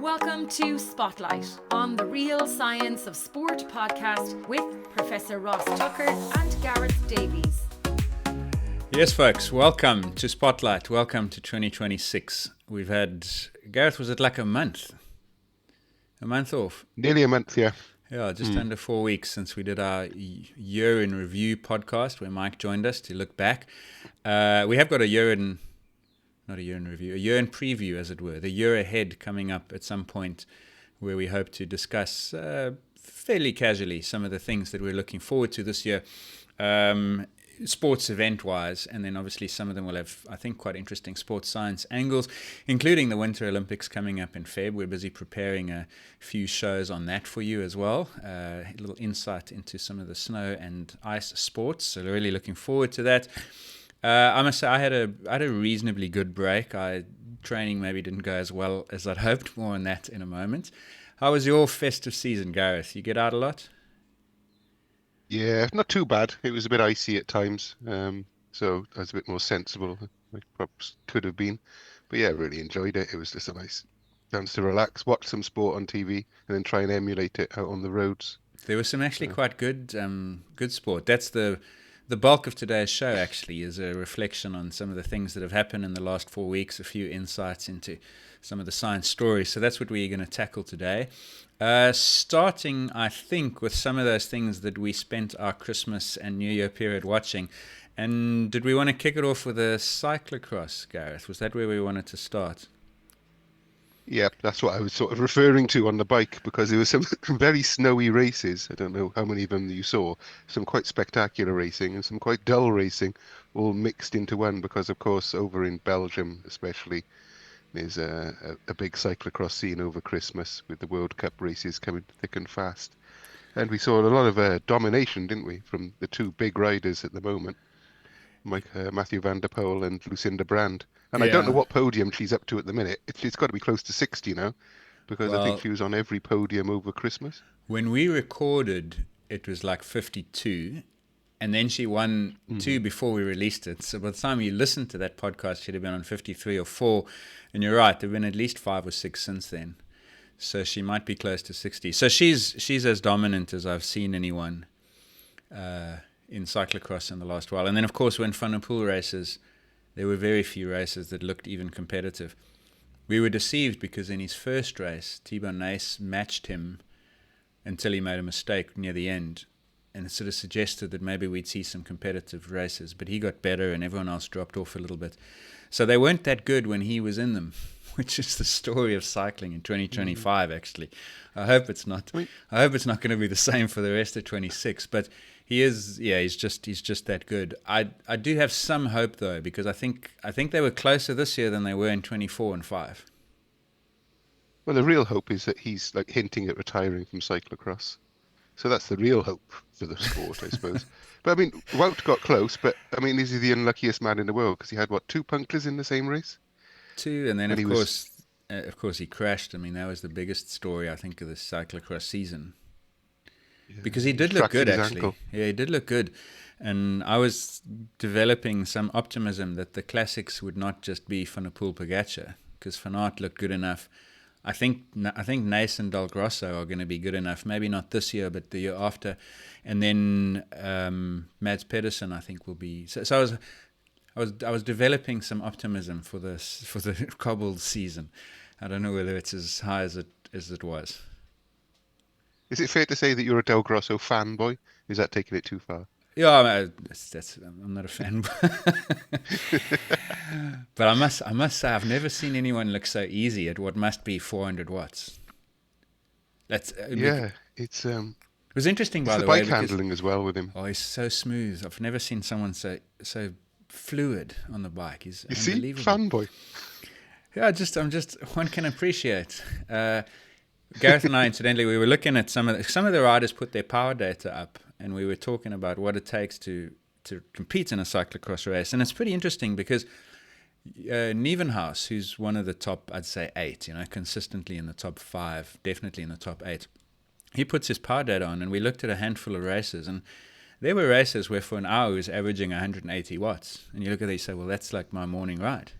Welcome to Spotlight on the Real Science of Sport podcast with Professor Ross Tucker and Gareth Davies. Yes, folks, welcome to Spotlight. Welcome to 2026. We've had, Gareth, was it like a month? A month off? Nearly a month, yeah. Yeah, just under 4 weeks since we did our year in review podcast where Mike joined us to look back. We have got a year in preview, as it were, the year ahead coming up at some point where we hope to discuss fairly casually some of the things that we're looking forward to this year, sports event-wise, and then obviously some of them will have, I think, quite interesting sports science angles, including the Winter Olympics coming up in Feb. We're busy preparing a few shows on that for you as well, a little insight into some of the snow and ice sports, so really looking forward to that. I must say I had a reasonably good break. Training maybe didn't go as well as I'd hoped. More on that in a moment. How was your festive season, Gareth? You get out a lot? Yeah, not too bad. It was a bit icy at times, so I was a bit more sensible than I perhaps could have been. But yeah, I really enjoyed it. It was just a nice chance to relax, watch some sport on TV, and then try and emulate it out on the roads. There was some actually quite good sport. That's the bulk of today's show, actually, is a reflection on some of the things that have happened in the last 4 weeks, a few insights into some of the science stories. So that's what we're going to tackle today. Starting, I think, with some of those things that we spent our Christmas and New Year period watching. And did we want to kick it off with a cyclo-cross, Gareth? Was that where we wanted to start? Yeah, that's what I was sort of referring to on the bike, because there were some very snowy races. I don't know how many of them you saw. Some quite spectacular racing and some quite dull racing, all mixed into one, because, of course, over in Belgium especially, there's a big cyclo-cross scene over Christmas with the World Cup races coming thick and fast. And we saw a lot of domination, didn't we, from the two big riders at the moment, Mathieu van der Poel and Lucinda Brand. And I don't know what podium she's up to at the minute. She's got to be close to 60 now, because I think she was on every podium over Christmas. When we recorded, it was like 52, and then she won two before we released it. So by the time you listened to that podcast, she'd have been on 53 or 4. And you're right, there have been at least 5 or 6 since then. So she might be close to 60. So she's as dominant as I've seen anyone in cyclocross in the last while. And then, of course, when Van der Poel races, there were very few races that looked even competitive. We were deceived because in his first race, Thibaut Nys matched him until he made a mistake near the end. And it sort of suggested that maybe we'd see some competitive races. But he got better and everyone else dropped off a little bit. So they weren't that good when he was in them, which is the story of cycling in 2025, actually. I hope it's not. I hope it's not going to be the same for the rest of 26. But he is, he's just that good. I do have some hope, though, because I think they were closer this year than they were in 24 and 5. Well, the real hope is that he's like hinting at retiring from cyclocross. So that's the real hope for the sport, I suppose. But I mean, Wout got close, but I mean, is he the unluckiest man in the world? Because he had, 2 punctures in the same race? 2, and then, of course, he crashed. I mean, that was the biggest story, I think, of the cyclocross season. Yeah, because he did look good, actually. Ankle. Yeah, he did look good. And I was developing some optimism that the classics would not just be Van der Poel Pogacar, because Van Aert looked good enough. I think Nys and Del Grosso are going to be good enough. Maybe not this year, but the year after. And then Mads Pedersen, I think, will be. So I was developing some optimism for the cobbled season. I don't know whether it's as high as it was. Is it fair to say that you're a Del Grosso fanboy? Is that taking it too far? Yeah, I'm not a fan. But I must say, I've never seen anyone look so easy at what must be 400 watts. It's it was interesting, by the way. Bike handling as well with him. Oh, he's so smooth. I've never seen someone so fluid on the bike. He's unbelievable. Fanboy. Yeah, one can appreciate. Gareth and I, incidentally, we were looking at some of the riders put their power data up, and we were talking about what it takes to compete in a cyclocross race. And it's pretty interesting because Nieuwenhuis, who's one of the top, I'd say 8, consistently in the top 5, definitely in the top 8, he puts his power data on, and we looked at a handful of races, and there were races where for an hour he was averaging 180 watts. And you look at it, you say, well, that's like my morning ride.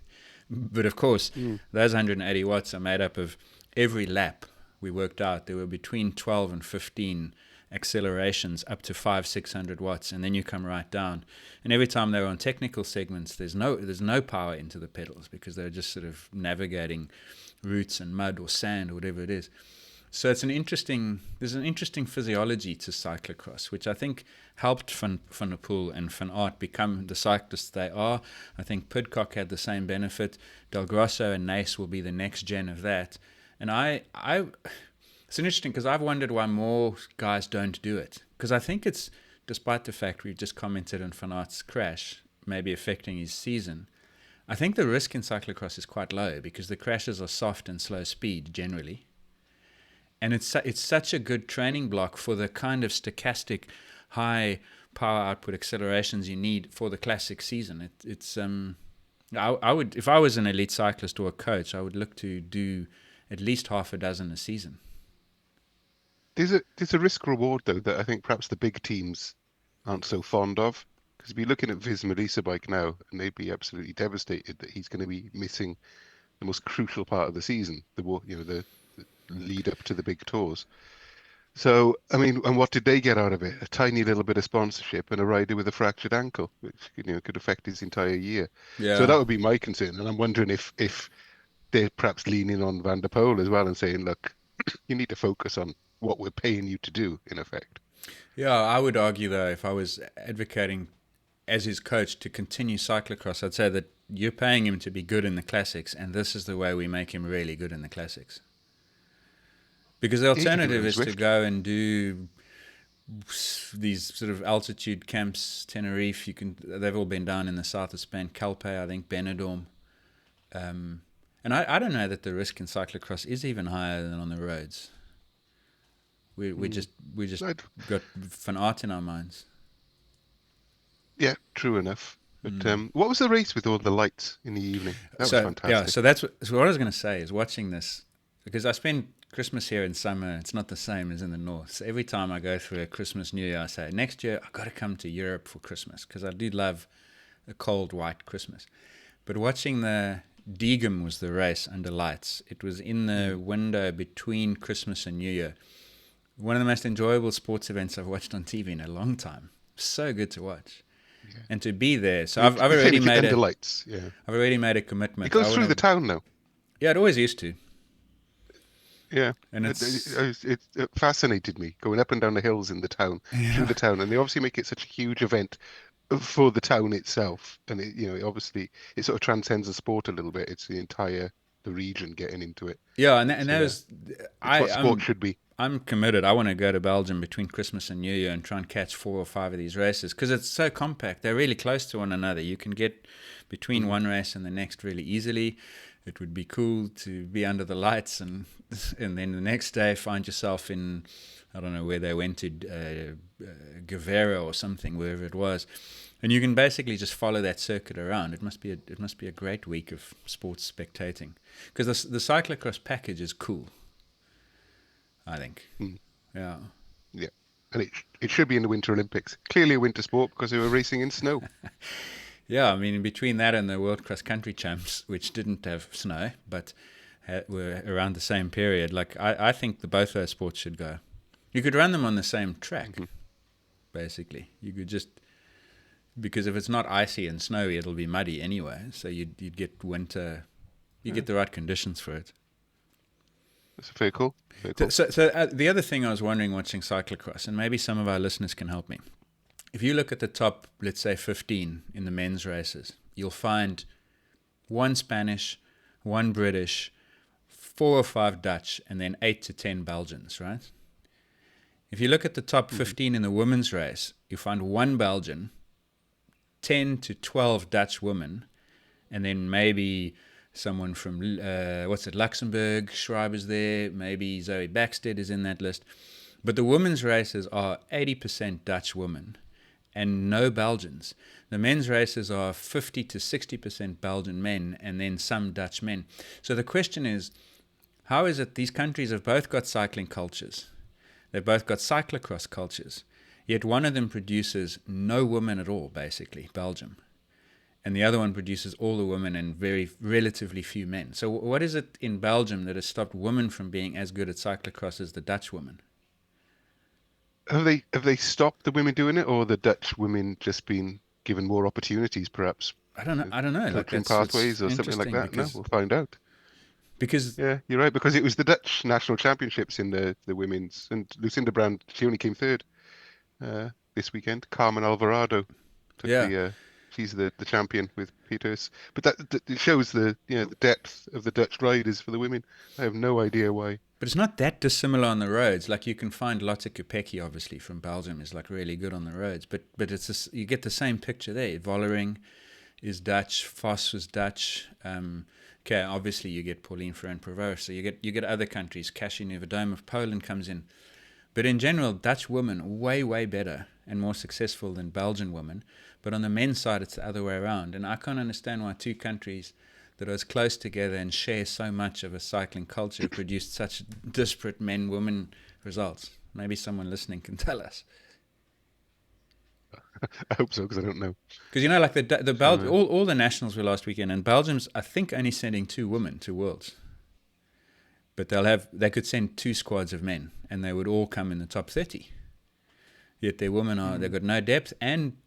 But of course, those 180 watts are made up of every lap we worked out there were between 12 and 15 accelerations up to 500-600 watts, and then you come right down. And every time they were on technical segments, there's no power into the pedals because they're just sort of navigating roots and mud or sand or whatever it is. So there's an interesting physiology to cyclocross, which I think helped Van der Poel and Van Aert become the cyclists they are. I think Pidcock had the same benefit. Del Grosso and Nace will be the next gen of that. And it's interesting because I've wondered why more guys don't do it. Because I think it's, despite the fact we've just commented on Van Aert's crash, maybe affecting his season, I think the risk in cyclocross is quite low because the crashes are soft and slow speed generally. And it's such a good training block for the kind of stochastic, high power output accelerations you need for the classic season. I would, if I was an elite cyclist or a coach, I would look to do at least half a dozen a season. There's a risk reward though that I think perhaps the big teams aren't so fond of. Because be looking at Viz Melissa bike now, and they'd be absolutely devastated that he's going to be missing the most crucial part of the season, the lead up to the big tours. So, I mean, and what did they get out of it? A tiny little bit of sponsorship and a rider with a fractured ankle, which could affect his entire year. Yeah. So that would be my concern, and I'm wondering if they're perhaps leaning on Van der Poel as well and saying, look, you need to focus on what we're paying you to do, in effect. Yeah, I would argue though, if I was advocating as his coach to continue cyclocross, I'd say that you're paying him to be good in the classics, and this is the way we make him really good in the classics. Because the alternative is to go and do these sort of altitude camps, Tenerife. They've all been down in the south of Spain, Calpe, I think, Benidorm. And I don't know that the risk in cyclocross is even higher than on the roads. We just got Van Aert in our minds. Yeah, true enough. But what was the race with all the lights in the evening? That was fantastic. Yeah, so that's what I was going to say is watching this, because I spend Christmas here in summer. It's not the same as in the north. So every time I go through a Christmas, New Year, I say, next year I've got to come to Europe for Christmas, because I do love a cold, white Christmas. But watching the Diegem was the race under lights. It was in the window between Christmas and New Year. One of the most enjoyable sports events I've watched on TV in a long time. So good to watch. Yeah. And to be there. So I've already made lights. Yeah. I've already made a commitment. It goes through the town now. Yeah, it always used to. Yeah, and it fascinated me going up and down the hills in the town, through the town, and they obviously make it such a huge event for the town itself, and it obviously it sort of transcends the sport a little bit. It's the region getting into it. Yeah, and that was what sport should be. I'm committed. I want to go to Belgium between Christmas and New Year and try and catch 4 or 5 of these races because it's so compact. They're really close to one another. You can get between one race and the next really easily. It would be cool to be under the lights and then the next day find yourself in, I don't know where they went to, Guevara or something, wherever it was. And you can basically just follow that circuit around. It must be a great week of sports spectating because the cyclocross package is cool, I think. Yeah. Yeah. And it should be in the Winter Olympics. Clearly a winter sport because they were racing in snow. Yeah, I mean, in between that and the World Cross Country Champs, which didn't have snow, but were around the same period, like I think both those sports should go. You could run them on the same track, basically. You could just, because if it's not icy and snowy, it'll be muddy anyway, so you'd get winter, get the right conditions for it. That's very cool. Very cool. So the other thing I was wondering watching cyclocross, and maybe some of our listeners can help me, if you look at the top, let's say 15 in the men's races, you'll find 1 Spanish, 1 British, 4 or 5 Dutch, and then 8 to 10 Belgians, right? If you look at the top 15 in the women's race, you find 1 Belgian, 10 to 12 Dutch women, and then maybe someone from, Luxembourg, Schreiber's there, maybe Zoe Backstead is in that list. But the women's races are 80% Dutch women and no Belgians. The men's races are 50 to 60% Belgian men and then some Dutch men. So the question is, how is it these countries have both got cycling cultures? They've both got cyclocross cultures. Yet one of them produces no women at all, basically, Belgium. and the other one produces all the women and very relatively few men. So what is it in Belgium that has stopped women from being as good at cyclocross as the Dutch women? Have they stopped the women doing it, or the Dutch women just been given more opportunities, perhaps? I don't know. I don't know. Like Coaching that's what's pathways or something like interesting that? No, we'll find out. because Yeah, you're right, because it was the Dutch national championships in the women's, and Lucinda Brand, she only came third this weekend. Carmen Alvarado took yeah. the she's the champion with Peters. But that it shows the depth of the Dutch riders for the women. I have no idea why. But it's not that dissimilar on the roads. Like you can find Lotte Kopecky, obviously from Belgium, is like really good on the roads. But it's you get the same picture there. Vollering is Dutch. Vos was Dutch. Okay, obviously you get Pauline Ferrand-Prévot. So you get other countries. Kasia Niewiadoma of Poland comes in. But in general, Dutch women way better and more successful than Belgian women. But on the men's side, it's the other way around. And I can't understand why two countries that are as close together and share so much of a cycling culture produced such disparate men-women results. Maybe someone listening can tell us. I hope so, because I don't know. Because like all the nationals were last weekend, and Belgium's I think only sending 2 women to Worlds, but they could send 2 squads of men, and they would all come in the top 30. Yet their women they've got no depth, and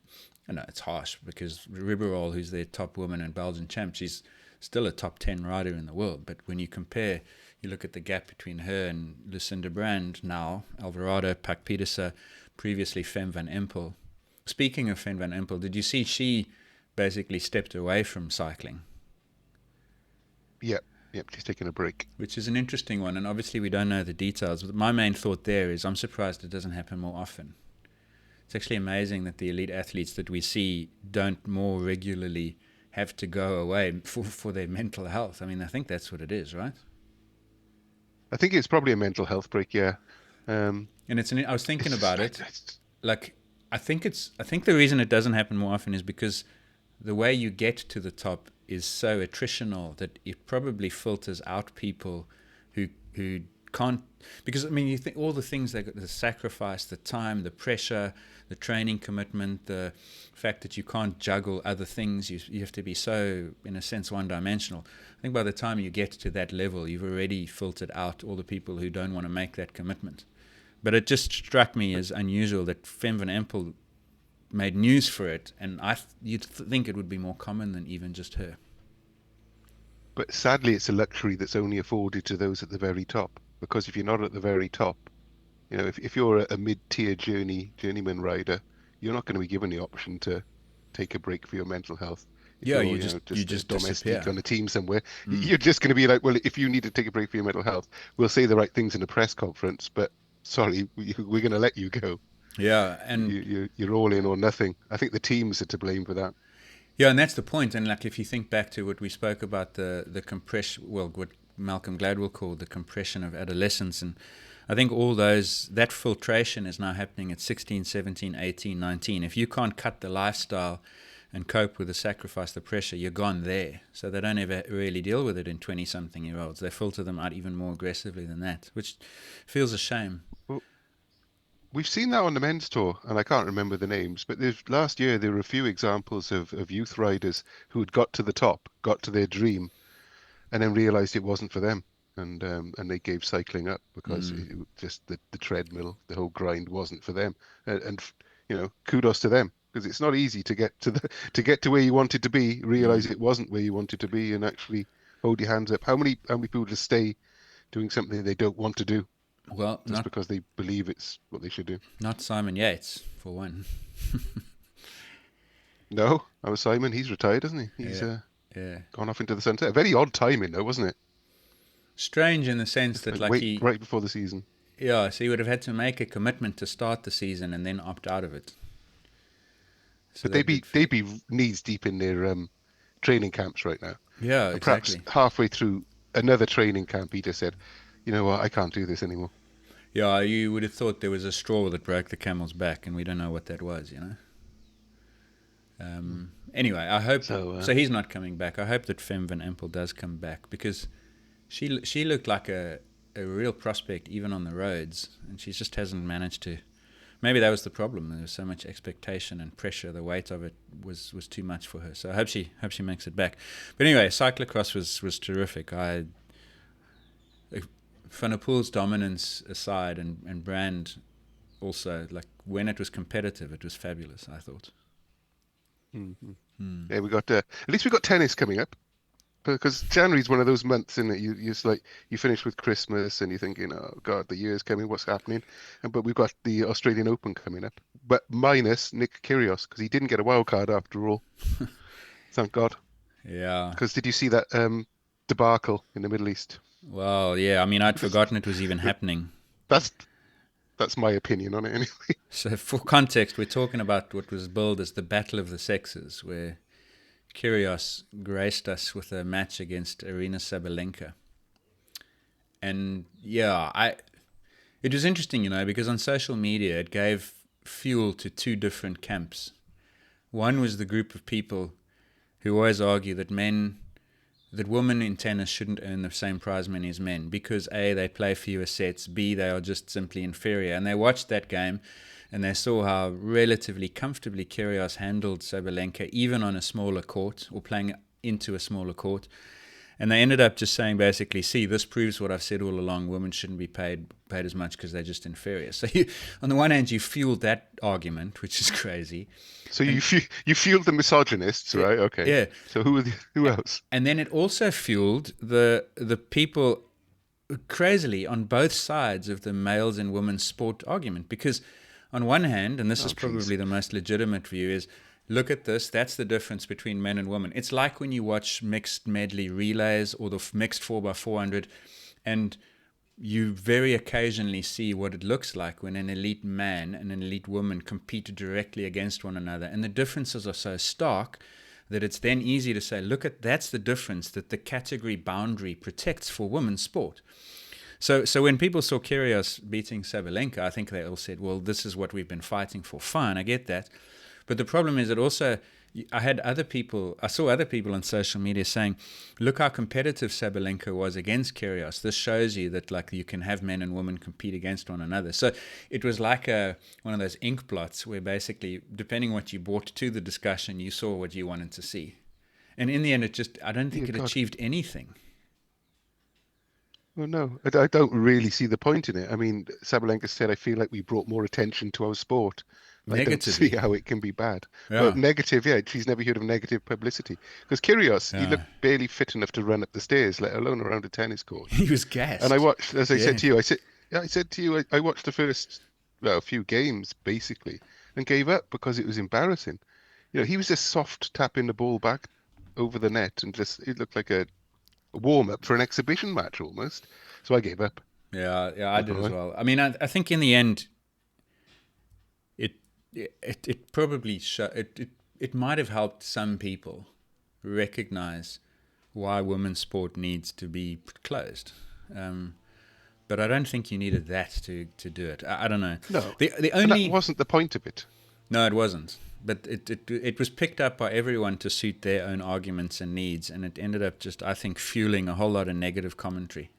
I know it's harsh because Ribeirol, who's their top woman and Belgian champ, she's still a top 10 rider in the world. But when you compare, you look at the gap between her and Lucinda Brand now, Alvarado, Pak Pieterse, previously Fem van Empel. Speaking of Fem van Empel, did you see she basically stepped away from cycling? Yep, she's taking a break. Which is an interesting one, and obviously we don't know the details. But my main thought there is I'm surprised it doesn't happen more often. It's actually amazing that the elite athletes that we see don't more regularly have to go away for their mental health. I mean, I think that's what it is, right? I think it's probably a mental health break, yeah. And I was thinking about it. Like, I think the reason it doesn't happen more often is because the way you get to the top is so attritional that it probably filters out people who can't. Because I mean, you think all the things the sacrifice, the time, the pressure, the training commitment, the fact that you can't juggle other things. You have to be so, in a sense, one-dimensional. I think by the time you get to that level, you've already filtered out all the people who don't want to make that commitment. But it just struck me as unusual that Fem van Empel made news for it, and you'd think it would be more common than even just her. But sadly, it's a luxury that's only afforded to those at the very top. Because if you're not at the very top, if you're a mid-tier journeyman rider, you're not going to be given the option to take a break for your mental health. If you just domestic disappear on a team somewhere. You're just going to be like, well, if you need to take a break for your mental health, we'll say the right things in a press conference, but sorry, we're going to let you go. Yeah, and you're all in or nothing. I think the teams are to blame for that. Yeah, and that's the point. And like, if you think back to what we spoke about, the compression, what Malcolm Gladwell called the compression of adolescence, and I think all that filtration is now happening at 16, 17, 18, 19. If you can't cut the lifestyle and cope with the sacrifice, the pressure, you're gone there. So they don't ever really deal with it in 20-something-year-olds. They filter them out even more aggressively than that, which feels a shame. Well, we've seen that on the men's tour, and I can't remember the names, but last year there were a few examples of youth riders who had got to the top, got to their dream, and then realised it wasn't for them, and they gave cycling up because just the treadmill, the whole grind wasn't for them. And kudos to them, because it's not easy to get to where you wanted to be, realise it wasn't where you wanted to be, and actually hold your hands up. How many people just stay doing something they don't want to do? Well, just because they believe it's what they should do. Not Simon Yates, for one. No, Simon. He's retired, isn't he? He's gone off into the sunset. A very odd timing, though, wasn't it? Strange in the sense that right before the season. Yeah, so he would have had to make a commitment to start the season and then opt out of it. So but they'd be knees deep in their training camps right now. Yeah, and exactly. Perhaps halfway through another training camp, he just said, "You know what? I can't do this anymore." Yeah, you would have thought there was a straw that broke the camel's back, and we don't know what that was, Anyway, I hope so. He's not coming back. I hope that Fem van Empel does come back, because she looked like a real prospect even on the roads, and she just hasn't managed to maybe that was the problem. There was so much expectation and pressure. The weight of it was too much for her. So I hope she makes it back. But anyway, cyclo-cross was terrific. Van der Poel's dominance aside, and Brand also, like when it was competitive, it was fabulous, I thought. Yeah, we got at least we got tennis coming up, because January is one of those months in that you just like you finish with Christmas and you're thinking, oh God, the year's coming, what's happening? But we've got the Australian Open coming up, but minus Nick Kyrgios because he didn't get a wild card after all. Thank God. Yeah. Because did you see that debacle in the Middle East? Well, yeah. I mean, I'd forgotten it was even happening. That's my opinion on it anyway. So for context, we're talking about what was billed as the Battle of the Sexes, where Kyrgios graced us with a match against Sabalenka. And yeah, it was interesting, because on social media it gave fuel to two different camps. One was the group of people who always argue that women in tennis shouldn't earn the same prize money as men because A, they play fewer sets, B, they are just simply inferior. And they watched that game and they saw how relatively comfortably Kyrgios handled Sabalenka, even on a smaller court or playing into a smaller court. And they ended up just saying basically, see, this proves what I've said all along, women shouldn't be paid as much because they're just inferior. So on the one hand, you fueled that argument, which is crazy. So you fueled the misogynists, right? Okay. Yeah. So who else? And then it also fueled the people crazily on both sides of the males and women's sport argument. Because on one hand, and this is probably the most legitimate view, is look at this, that's the difference between men and women. It's like when you watch mixed medley relays or the mixed 4x400 and you very occasionally see what it looks like when an elite man and an elite woman compete directly against one another. And the differences are so stark that it's then easy to say, look at, that's the difference that the category boundary protects for women's sport. So when people saw Kyrgios beating Sabalenka, I think they all said, well, this is what we've been fighting for. Fine, I get that. But the problem is that also, I saw other people on social media saying, look how competitive Sabalenka was against Kyrgios. This shows you that like you can have men and women compete against one another. So it was like one of those ink blots where basically, depending what you brought to the discussion, you saw what you wanted to see. And in the end, I don't think it achieved anything. Well, no, I don't really see the point in it. I mean, Sabalenka said, I feel like we brought more attention to our sport. I don't see how it can be bad. Yeah. Well, negative, yeah. She's never heard of negative publicity. Because Kyrgios, he looked barely fit enough to run up the stairs, let alone around a tennis court. He was gassed. And I watched, as I said to you, I watched the first, few games, basically, and gave up because it was embarrassing. He was just soft tapping the ball back over the net and it looked like a warm-up for an exhibition match almost. So I gave up. Yeah, I did as well. I mean, I think in the end, it probably it might have helped some people recognize why women's sport needs to be closed. But I don't think you needed that to do it. I don't know. No, that wasn't the point of it. No, it wasn't. But it was picked up by everyone to suit their own arguments and needs, and it ended up just, I think, fueling a whole lot of negative commentary.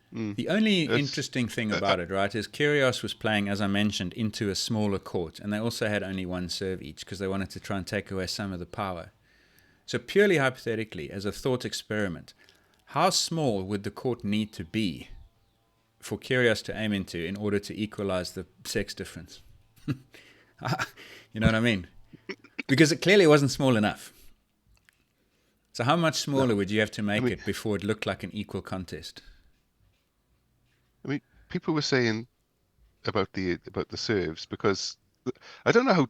The only interesting thing about it, right, is Kyrgios was playing, as I mentioned, into a smaller court, and they also had only one serve each because they wanted to try and take away some of the power. So purely hypothetically, as a thought experiment, how small would the court need to be for Kyrgios to aim into in order to equalize the sex difference? You know what I mean? Because it clearly wasn't small enough. So how much smaller would you have to make it before it looked like an equal contest? I mean, people were saying about the serves because I don't know how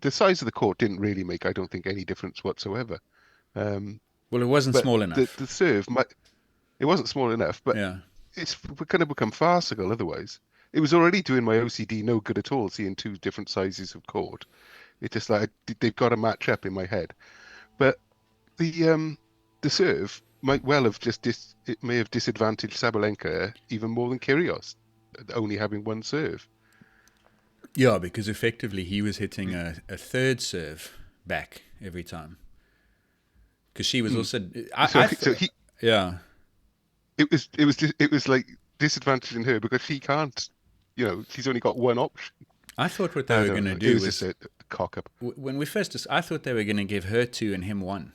the size of the court didn't really make, I don't think, any difference whatsoever. Well, it wasn't small enough. The serve it wasn't small enough, but it's going to become farcical otherwise. It was already doing my OCD no good at all, seeing two different sizes of court. It's just like they've got to match up in my head. But the serve might well have it may have disadvantaged Sabalenka even more than Kyrgios, only having one serve. Yeah, because effectively he was hitting a third serve back every time. Because she was also... It was like disadvantaging her because she can't she's only got one option. I thought what they I were don't going to know. do It was was just a cock up. when we first. I thought they were going to give her 2 and him 1,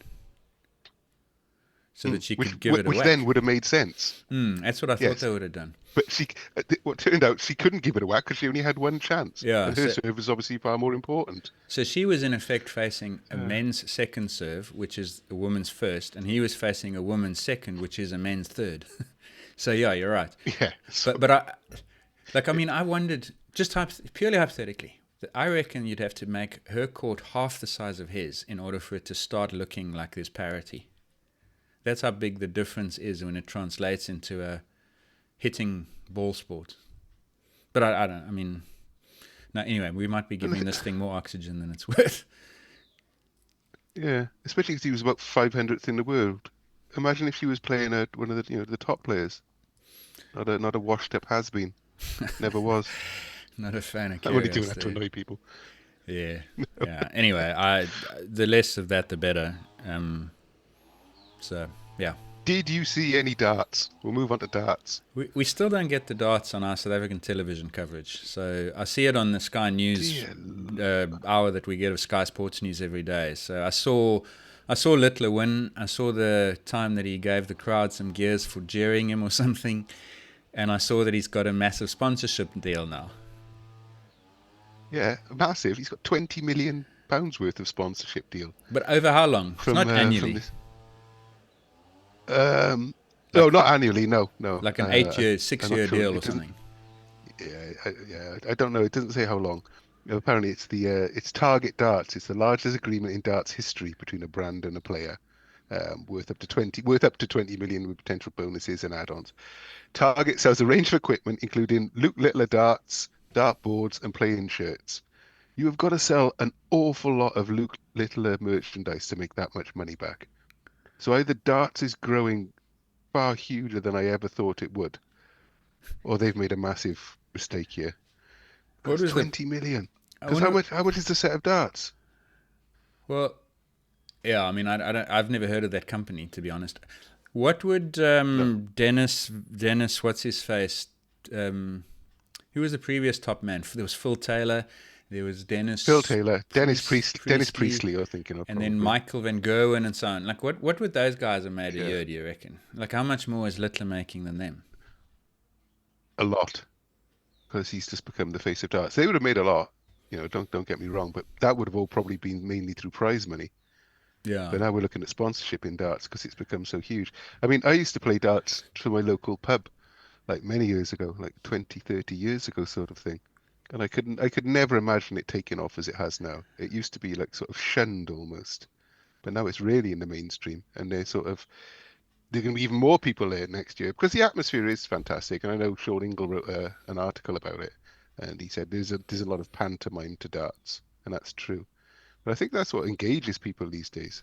so that she could give it a Which whack. then would have made sense. That's what I thought Yes. they would have done. But what turned out, she couldn't give it a whack because she only had one chance. Yeah, And her serve was obviously far more important. So she was in effect facing a men's second serve, which is a woman's first, and he was facing a woman's second, which is a men's third. So yeah, you're right. Yeah. But I wondered, just purely hypothetically, that I reckon you'd have to make her court half the size of his in order for it to start looking like there's parity. That's how big the difference is when it translates into a hitting ball sport. But I don't. I mean, no. Anyway, we might be giving this thing more oxygen than it's worth. Yeah, especially because he was about 500th in the world. Imagine if she was playing one of the top players. Not a washed up has been. Never was. Not a fan of Kyrgios. I'm only doing that to annoy people. Yeah. Yeah. Anyway, the less of that, the better. So yeah. Did you see any darts? We'll move on to darts. We still don't get the darts on our South African television coverage. So I see it on the Sky News hour that we get of Sky Sports News every day. So I saw Littler win. I saw the time that he gave the crowd some gears for jeering him or something. And I saw that he's got a massive sponsorship deal now. Yeah, massive. He's got £20 million worth of sponsorship deal. But over how long? Not annually. No, not annually. No. Like an 6-year deal or something. Yeah. I don't know. It doesn't say how long. Apparently, it's Target Darts. It's the largest agreement in darts history between a brand and a player, worth up to 20 million with potential bonuses and add-ons. Target sells a range of equipment, including Luke Littler darts, dartboards, and playing shirts. You have got to sell an awful lot of Luke Littler merchandise to make that much money back. So either darts is growing far huger than I ever thought it would, or they've made a massive mistake here. What was 20 million? Because how much is the set of darts? Well, yeah, I mean, I've never heard of that company, to be honest. What would Dennis, what's his face? Who was the previous top man? There was Phil Taylor. There was Dennis Priestley, you're thinking of. And then Michael Van Gerwen and so on. Like, what would those guys have made a year, do you reckon? Like, how much more is Littler making than them? A lot. Because he's just become the face of darts. They would have made a lot, don't get me wrong, but that would have all probably been mainly through prize money. Yeah. But now we're looking at sponsorship in darts because it's become so huge. I mean, I used to play darts for my local pub, like many years ago, like 20, 30 years ago sort of thing. And I could never imagine it taking off as it has now. It used to be like sort of shunned almost, but now it's really in the mainstream, and there are going to be even more people there next year because the atmosphere is fantastic. And I know Sean Ingle wrote an article about it, and he said there's a lot of pantomime to darts, and that's true. But I think that's what engages people these days.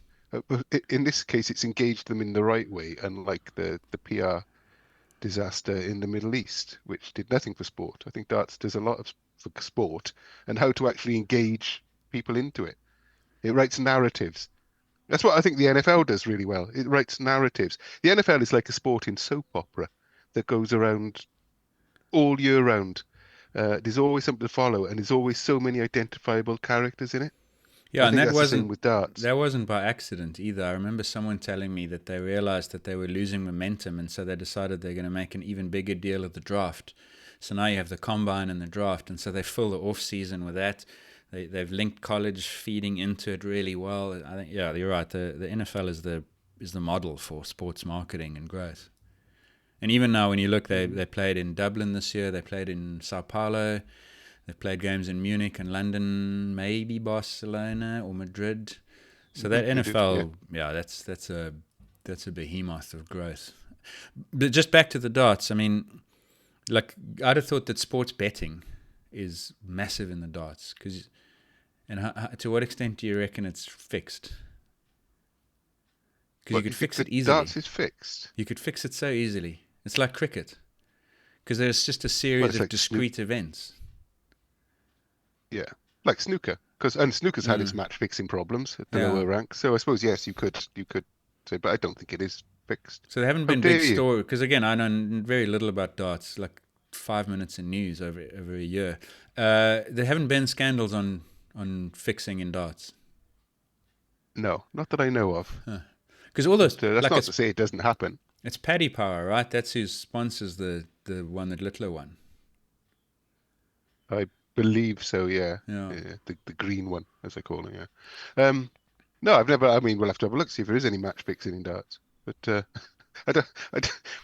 In this case, it's engaged them in the right way, unlike the PR disaster in the Middle East, which did nothing for sport. I think darts does a lot for sport and how to actually engage people into it. It writes narratives. That's what I think the NFL does really well. It writes narratives. The NFL is like a sporting soap opera that goes around all year round. There's always something to follow, and there's always so many identifiable characters in it. Yeah, and that wasn't with darts. That wasn't by accident either. I remember someone telling me that they realized that they were losing momentum, and so they decided they're going to make an even bigger deal of the draft. So now you have the combine and the draft, and so they fill the off season with that. They've linked college feeding into it really well. I think, yeah, you're right. The NFL is the model for sports marketing and growth. And even now, when you look, they played in Dublin this year. They played in Sao Paulo. They've played games in Munich and London, maybe Barcelona or Madrid. So that NFL, that's a behemoth of growth. But just back to the darts. I mean, like, I'd have thought that sports betting is massive in the darts. To what extent do you reckon it's fixed? Because you could fix it easily. Darts is fixed. You could fix it so easily. It's like cricket. Because there's just a series of discrete events. Yeah, like snooker. And snooker's had its match fixing problems at the lower rank. So I suppose, yes, you could say, but I don't think it is fixed. So there haven't been big stories. Because again, I know very little about darts. Like, 5 minutes in news over a year. There haven't been scandals on fixing in darts. No, not that I know of. Because all those, That's like not to say it doesn't happen. it's Paddy Power, right? That's who sponsors the one that Littler won. I believe so, yeah. Yeah. The green one, as I call it, yeah. No, I've never. I mean, we'll have to have a look, see if there is any match fixing in darts. But I don't.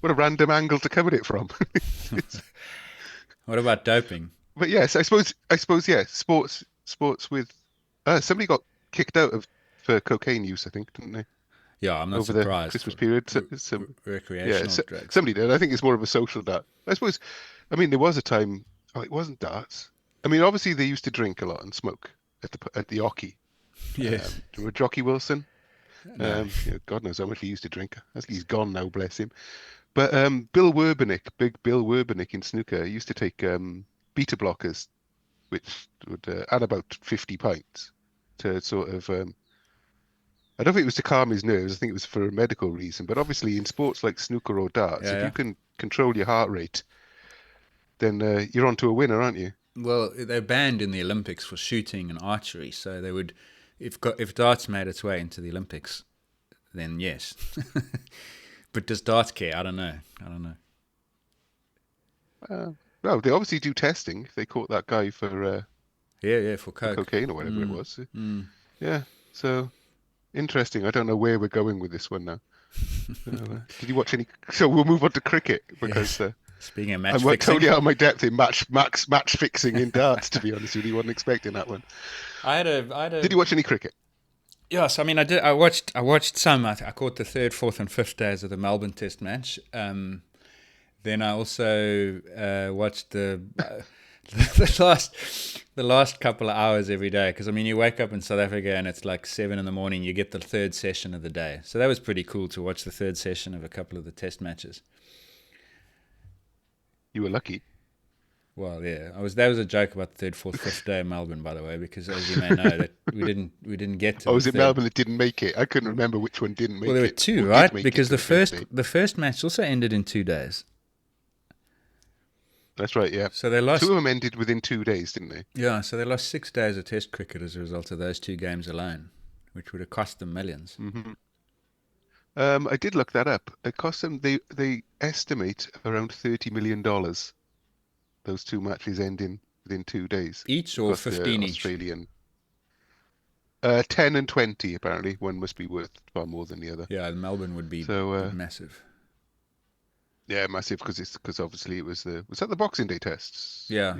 What a random angle to cover it from. What about doping? But yes, I suppose, yeah. Sports with. Somebody got kicked out of for cocaine use, I think, didn't they? Yeah, I'm not Over surprised. the Christmas period. Recreational drugs. Somebody did. I think it's more of a social dart. I suppose. I mean, there was a time. Oh, it wasn't darts. I mean, obviously they used to drink a lot and smoke at the hockey. Yes. Remember Jockey Wilson? No. God knows how much he used to drink. I think he's gone now, bless him. But Bill Werbenick, big Bill Werbenick in snooker, he used to take beta blockers, which would add about 50 pints to sort of. I don't think it was to calm his nerves. I think it was for a medical reason. But obviously, in sports like snooker or darts, if you can control your heart rate, then you're on to a winner, aren't you? Well, they're banned in the Olympics for shooting and archery, so they would, if darts made its way into the Olympics, then yes. But does darts care? I don't know. No, they obviously do testing. If they caught that guy for for coke. cocaine or whatever it was. Yeah, so interesting. I don't know where we're going with this one now. Did you watch any? So we'll move on to cricket because. Yes. Speaking of match I'm fixing, totally out of my depth in match fixing in darts. To be honest with you, wasn't expecting that one. I had a. Did you watch any cricket? Yes, I mean I did. I watched some. I caught the 3rd, 4th, and 5th days of the Melbourne Test match. Then I also watched the last couple of hours every day, because I mean you wake up in South Africa and it's like 7 a.m. You get the 3rd session of the day, so that was pretty cool to watch the 3rd session of a couple of the Test matches. You were lucky. Well, yeah, that was a joke about the 3rd, 4th, 5th day in Melbourne, by the way, because as you may know, that we didn't get to. Oh, was it Melbourne that didn't make it? I couldn't remember which one didn't make it. Well, there were two, right? Because the first match also ended in 2 days. That's right, yeah. So they lost. 2 of them ended within 2 days, didn't they? Yeah, so they lost 6 days of Test cricket as a result of those 2 games alone, which would have cost them millions. Mm-hmm. I did look that up. It cost them. They estimate around $30 million. Those 2 matches ending within 2 days. Each or 15 each? Australian. 10 and 20 apparently. One must be worth far more than the other. Yeah, Melbourne would be massive. Yeah, massive because obviously it was that the Boxing Day tests. Yeah.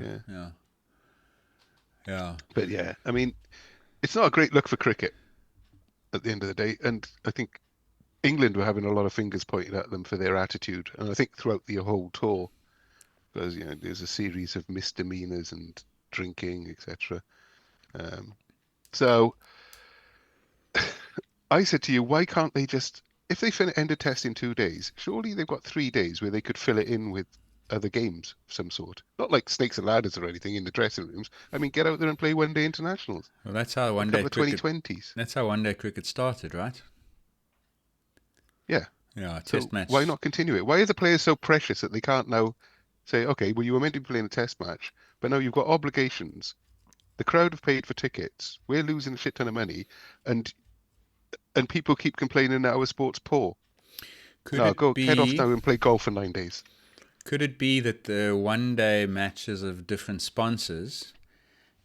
But yeah, I mean, it's not a great look for cricket at the end of the day, and I think England were having a lot of fingers pointed at them for their attitude, and I think throughout the whole tour, because there's a series of misdemeanors and drinking, etc. So I said to you, why can't they just, if they end a test in 2 days, surely they've got 3 days where they could fill it in with other games of some sort. Not like snakes and ladders or anything in the dressing rooms. I mean, get out there and play one-day internationals. Well, that's how one-day cricket. 2020s. That's how one-day cricket started, right? Yeah. Yeah, test match. Why not continue it? Why are the players so precious that they can't now say, okay, well, you were meant to be playing a test match, but now you've got obligations. The crowd have paid for tickets. We're losing a shit ton of money, and people keep complaining that our sport's poor. Head off now and play golf for 9 days. Could it be that the one-day matches of different sponsors,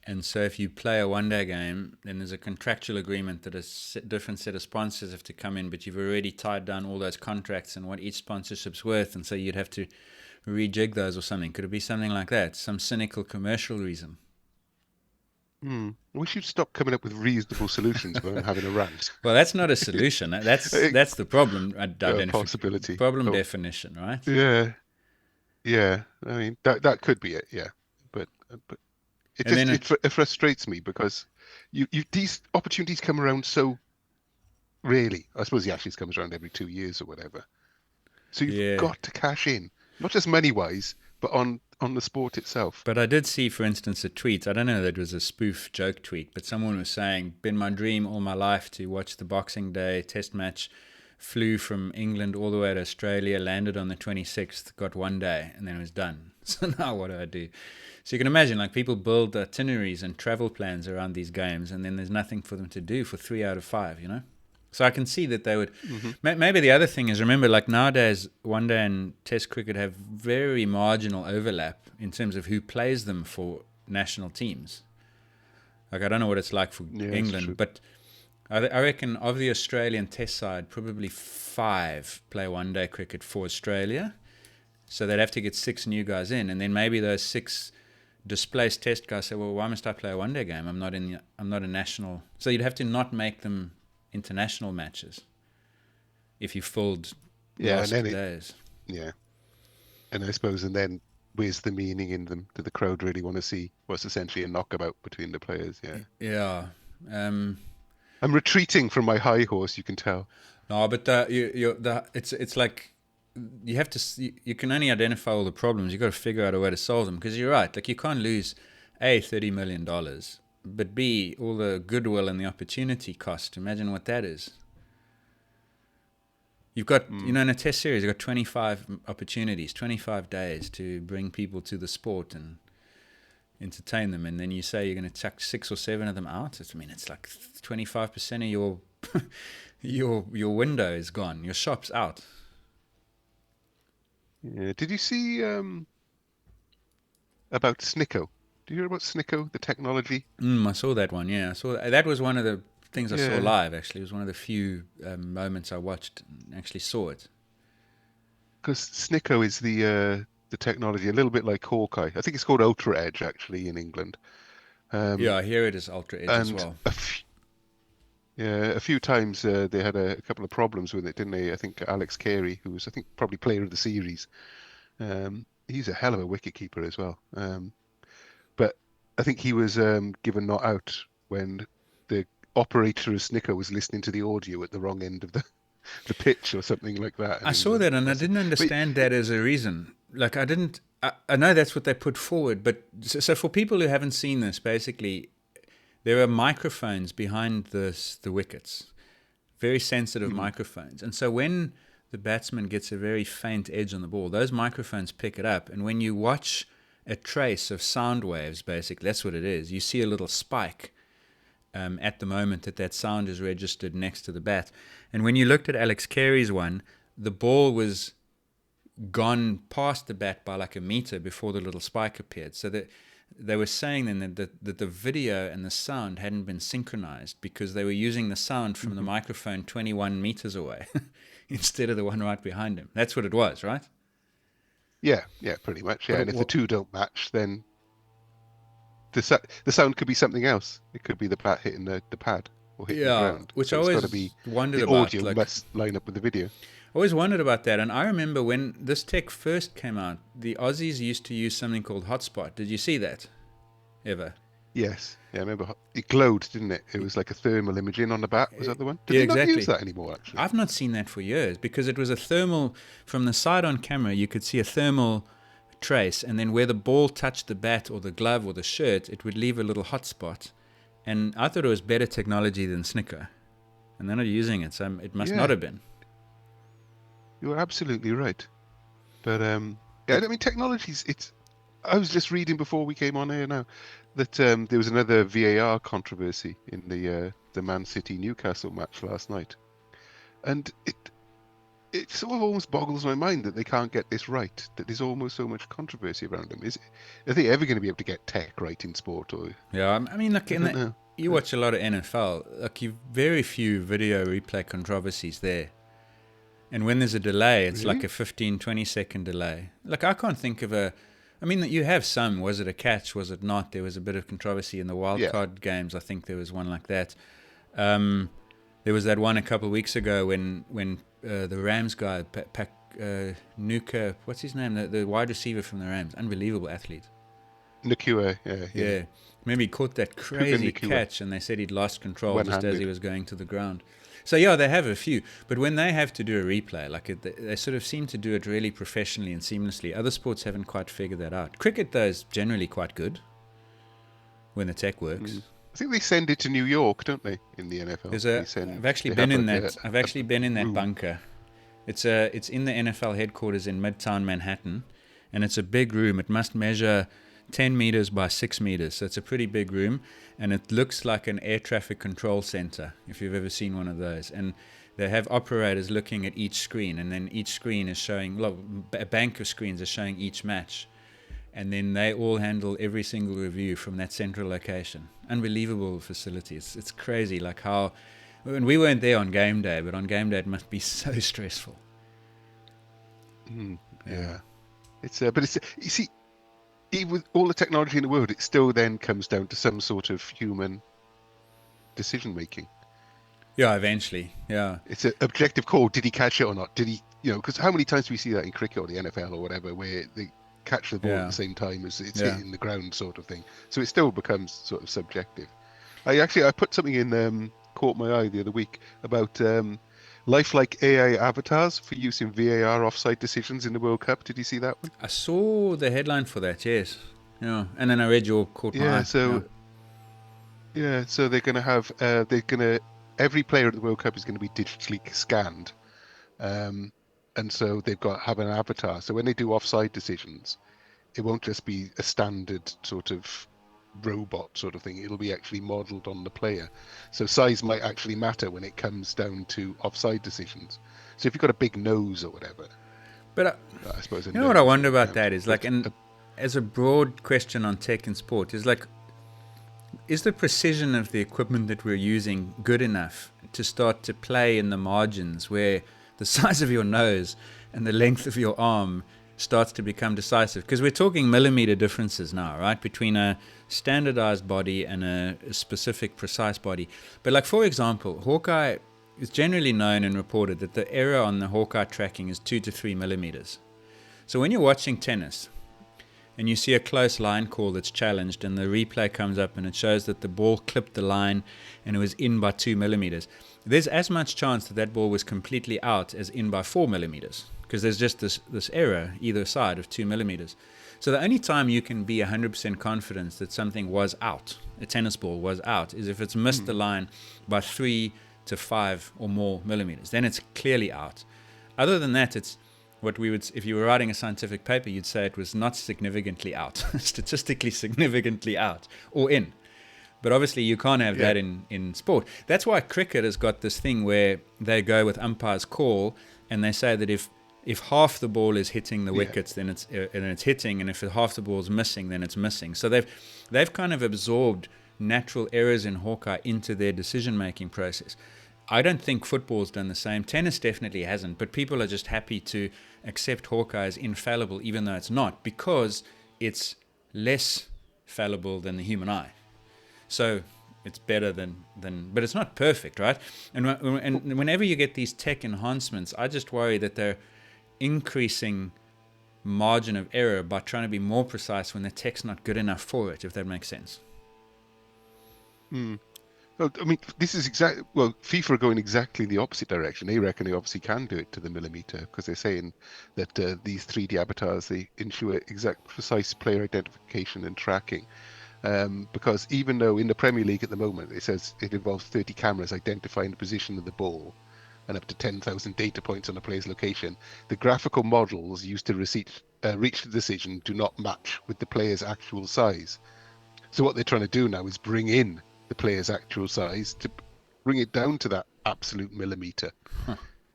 and so if you play a one-day game, then there's a contractual agreement that a different set of sponsors have to come in, but you've already tied down all those contracts and what each sponsorship's worth, and so you'd have to rejig those or something. Could it be something like that? Some cynical commercial reason? We should stop coming up with reasonable solutions when I'm having a rant. Well, that's not a solution. That's the problem. Possibility. Problem definition, right? Yeah. I mean, that could be it. Yeah, but it frustrates me because these opportunities come around so rarely. I suppose the Ashes comes around every 2 years or whatever. So you've got to cash in, not just money wise, but on the sport itself. But I did see, for instance, a tweet. I don't know that it was a spoof joke tweet, but someone was saying, been my dream all my life to watch the Boxing Day test match, flew from England all the way to Australia, landed on the 26th, got 1 day, and then it was done. So now what do? So you can imagine, like, people build itineraries and travel plans around these games, and then there's nothing for them to do for 3 out of 5, you know? So I can see that they would... Maybe the other thing is, remember, like, nowadays, one day and Test cricket have very marginal overlap in terms of who plays them for national teams. Like, I don't know what it's like for England, but I reckon of the Australian Test side, probably 5 play one-day cricket for Australia. So they'd have to get 6 new guys in, and then maybe those 6... displaced Test guys say, well, why must I play a one-day game? I'm not a national. So you'd have to not make them international matches if you filled last days. And I suppose, and then where's the meaning in them? Do the crowd really want to see what's essentially a knockabout between the players? Yeah. I'm retreating from my high horse, you can tell. No, but it's like, you have to. You can only identify all the problems. You've got to figure out a way to solve them. Because you're right. Like, you can't lose A, $30 million, but B, all the goodwill and the opportunity cost. Imagine what that is. You've got, in a Test series, you've got 25 opportunities, 25 days to bring people to the sport and entertain them. And then you say you're going to chuck 6 or 7 of them out. It's like 25% of your window is gone. Your shop's out. Yeah. Did you see about Snicko? Did you hear about Snicko, the technology? I saw that one. Yeah, I saw that was one of the things I saw live. Actually, it was one of the few moments I watched and actually saw it. Because Snicko is the technology, a little bit like Hawkeye. I think it's called Ultra Edge actually in England. Yeah, I hear it is Ultra Edge as well. A few times they had a couple of problems with it, didn't they? I think Alex Carey, who was, I think, probably player of the series, he's a hell of a wicketkeeper as well. But I think he was given not out when the operator of Snicko was listening to the audio at the wrong end of the pitch or something like that. I saw that, and I didn't understand that as a reason. Like, I know that's what they put forward, but so for people who haven't seen this, basically, there are microphones behind the wickets, very sensitive microphones. And so when the batsman gets a very faint edge on the ball, those microphones pick it up. And when you watch a trace of sound waves, basically, that's what it is. You see a little spike at the moment that sound is registered next to the bat. And when you looked at Alex Carey's one, the ball was gone past the bat by like a meter before the little spike appeared. So that they were saying then that the video and the sound hadn't been synchronized because they were using the sound from the microphone 21 meters away instead of the one right behind him. That's what it was, right? Yeah, pretty much. Yeah, and if the two don't match, then the sound could be something else. It could be the bat hitting the pad or hitting the ground. Which so I always wondered about. The audio must line up with the video. I always wondered about that, and I remember when this tech first came out, the Aussies used to use something called Hotspot. Did you see that ever? Yes. Yeah, I remember. It glowed, didn't it? It was like a thermal imaging on the bat. Was that the one? Did they not use that anymore, actually? I've not seen that for years because it was a thermal, from the side on camera, you could see a thermal trace, and then where the ball touched the bat or the glove or the shirt, it would leave a little hotspot. And I thought it was better technology than Snicko. And they're not using it, so it must not have been. You're absolutely right. But I mean, technology's. I was just reading before we came on here now that there was another VAR controversy in the Man City Newcastle match last night, and it sort of almost boggles my mind that they can't get this right. That there's almost so much controversy around them. Are they ever going to be able to get tech right in sport? Or yeah, I mean, look, you watch a lot of NFL. Like, you've very few video replay controversies there. And when there's a delay, it's like a 15, 20-second delay. Like, I can't think of I mean, you have some. Was it a catch? Was it not? There was a bit of controversy in the wildcard games. I think there was one like that. There was that one a couple of weeks ago when the Rams guy, Nuka, what's his name? The wide receiver from the Rams. Unbelievable athlete. Nakua, yeah. Maybe he caught that crazy catch and they said he'd lost control just as he was going to the ground. So, yeah, they have a few. But when they have to do a replay, like they sort of seem to do it really professionally and seamlessly. Other sports haven't quite figured that out. Cricket, though, is generally quite good when the tech works. I think they send it to New York, don't they, in the NFL? I've actually been in that. I've actually been in that bunker. It's in the NFL headquarters in Midtown Manhattan. and it's a big room. It must measure 10 meters by 6 meters, so it's a pretty big room, and it looks like an air traffic control center, if you've ever seen one of those. And they have operators looking at each screen, and then each screen is showing, well, a bank of screens are showing each match, and then they all handle every single review from that central location. Unbelievable facility. It's crazy, like how, and we weren't there on game day, but on game day it must be so stressful. Yeah. But it's, you see, even with all the technology in the world, it still then comes down to some sort of human decision making. Yeah, eventually. Yeah. It's an objective call. Did he catch it or not? Did he, because how many times do we see that in cricket or the NFL or whatever, where they catch the ball at the same time as it's hitting the ground, sort of thing. So it still becomes sort of subjective. I put something in, caught my eye the other week about lifelike AI avatars for use in VAR offside decisions in the World Cup. Did you see that one? I saw the headline for that, yes. Yeah, and then I read your caught my eye. So they're going to have every player at the World Cup is going to be digitally scanned, and so they've got have an avatar. So when they do offside decisions, it won't just be a standard sort of robot sort of thing. It'll be actually modelled on the player. So size might actually matter when it comes down to offside decisions. So if you've got a big nose or whatever, but I suppose you know what I wonder about that is like, and as a broad question on tech and sport is like, is the precision of the equipment that we're using good enough to start to play in the margins where the size of your nose and the length of your arm starts to become decisive? Because we're talking millimeter differences now, right, between a standardized body and a specific precise body. But like, for example, Hawkeye is generally known and reported that the error on the Hawkeye tracking is 2 to 3 millimeters. So when you're watching tennis and you see a close line call that's challenged and the replay comes up and it shows that the ball clipped the line and it was in by 2 millimeters, there's as much chance that that ball was completely out as in by 4 millimeters, because there's just this error either side of 2 millimeters. So the only time you can be 100% confident that something was out, a tennis ball was out, is if it's missed the line by 3 to 5 or more millimeters. Then it's clearly out. Other than that, it's what we would, if you were writing a scientific paper, you'd say it was not significantly out, statistically significantly out or in. But obviously you can't have that in sport. That's why cricket has got this thing where they go with umpire's call and they say that if half the ball is hitting the wickets, then it's hitting, and if half the ball is missing, then it's missing. So they've kind of absorbed natural errors in Hawkeye into their decision-making process. I don't think football's done the same. Tennis definitely hasn't, but people are just happy to accept Hawkeye as infallible, even though it's not, because it's less fallible than the human eye. So it's better than but it's not perfect, right? And whenever you get these tech enhancements, I just worry that they're increasing margin of error by trying to be more precise when the tech's not good enough for it, if that makes sense. Well, I mean, this is FIFA are going exactly the opposite direction. They reckon they obviously can do it to the millimeter, because they're saying that these 3D avatars, they ensure exact precise player identification and tracking. Because even though in the Premier League at the moment it says it involves 30 cameras identifying the position of the ball and up to 10,000 data points on a player's location, the graphical models used to reach the decision do not match with the player's actual size. So what they're trying to do now is bring in the player's actual size to bring it down to that absolute millimeter.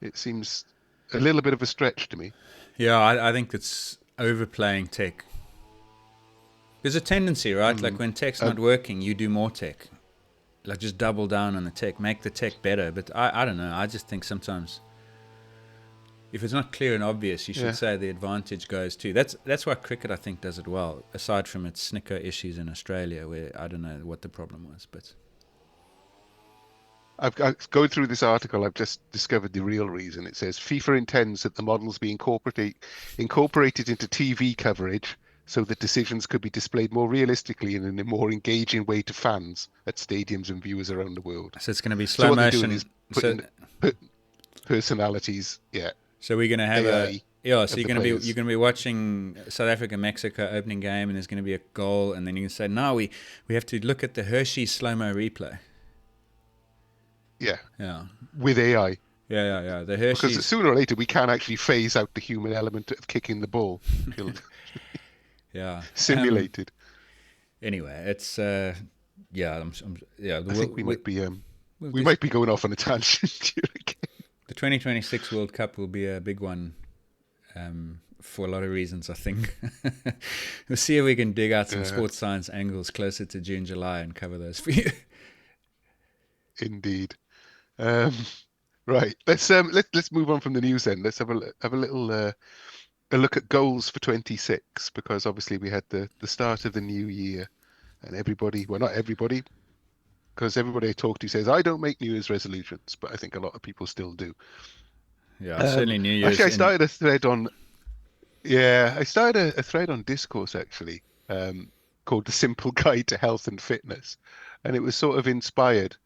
It seems a little bit of a stretch to me. Yeah, I think it's overplaying tech. There's a tendency, right? Like when tech's not working, you do more tech. Like just double down on the tech, make the tech better. But I don't know. I just think sometimes if it's not clear and obvious, you should say the advantage goes to. That's why cricket, I think, does it well, aside from its snicker issues in Australia, where I don't know what the problem was. But I've going through this article, I've just discovered the real reason. It says FIFA intends that the models be incorporated into TV coverage so that decisions could be displayed more realistically and in a more engaging way to fans at stadiums and viewers around the world. So it's going to be slow motion. Is personalities, So we're going to have AI so you're going to be watching South Africa Mexico opening game, and there's going to be a goal, and then you can say, "No, we have to look at the Hershey slow-mo replay." Yeah. With AI. Yeah. The Because Hershey's. sooner or later we can actually phase out the human element of kicking the ball. It'll Yeah. simulated. Anyway, it's yeah. Yeah. I think we might be We'll we just, might be going off on a tangent here again. the 2026 World Cup will be a big one for a lot of reasons, I think. We'll see if we can dig out some sports science angles closer to June, July, and cover those for you. Indeed. Right. Let's move on from the news then. Let's have a little a look at goals for 26, because obviously we had the start of the new year, and everybody, well, not everybody, because everybody I talk to says I don't make New Year's resolutions, but I think a lot of people still do. Yeah, certainly New Year's. Actually, I started a thread on Discourse actually, called "The Simple Guide to Health and Fitness," and it was sort of inspired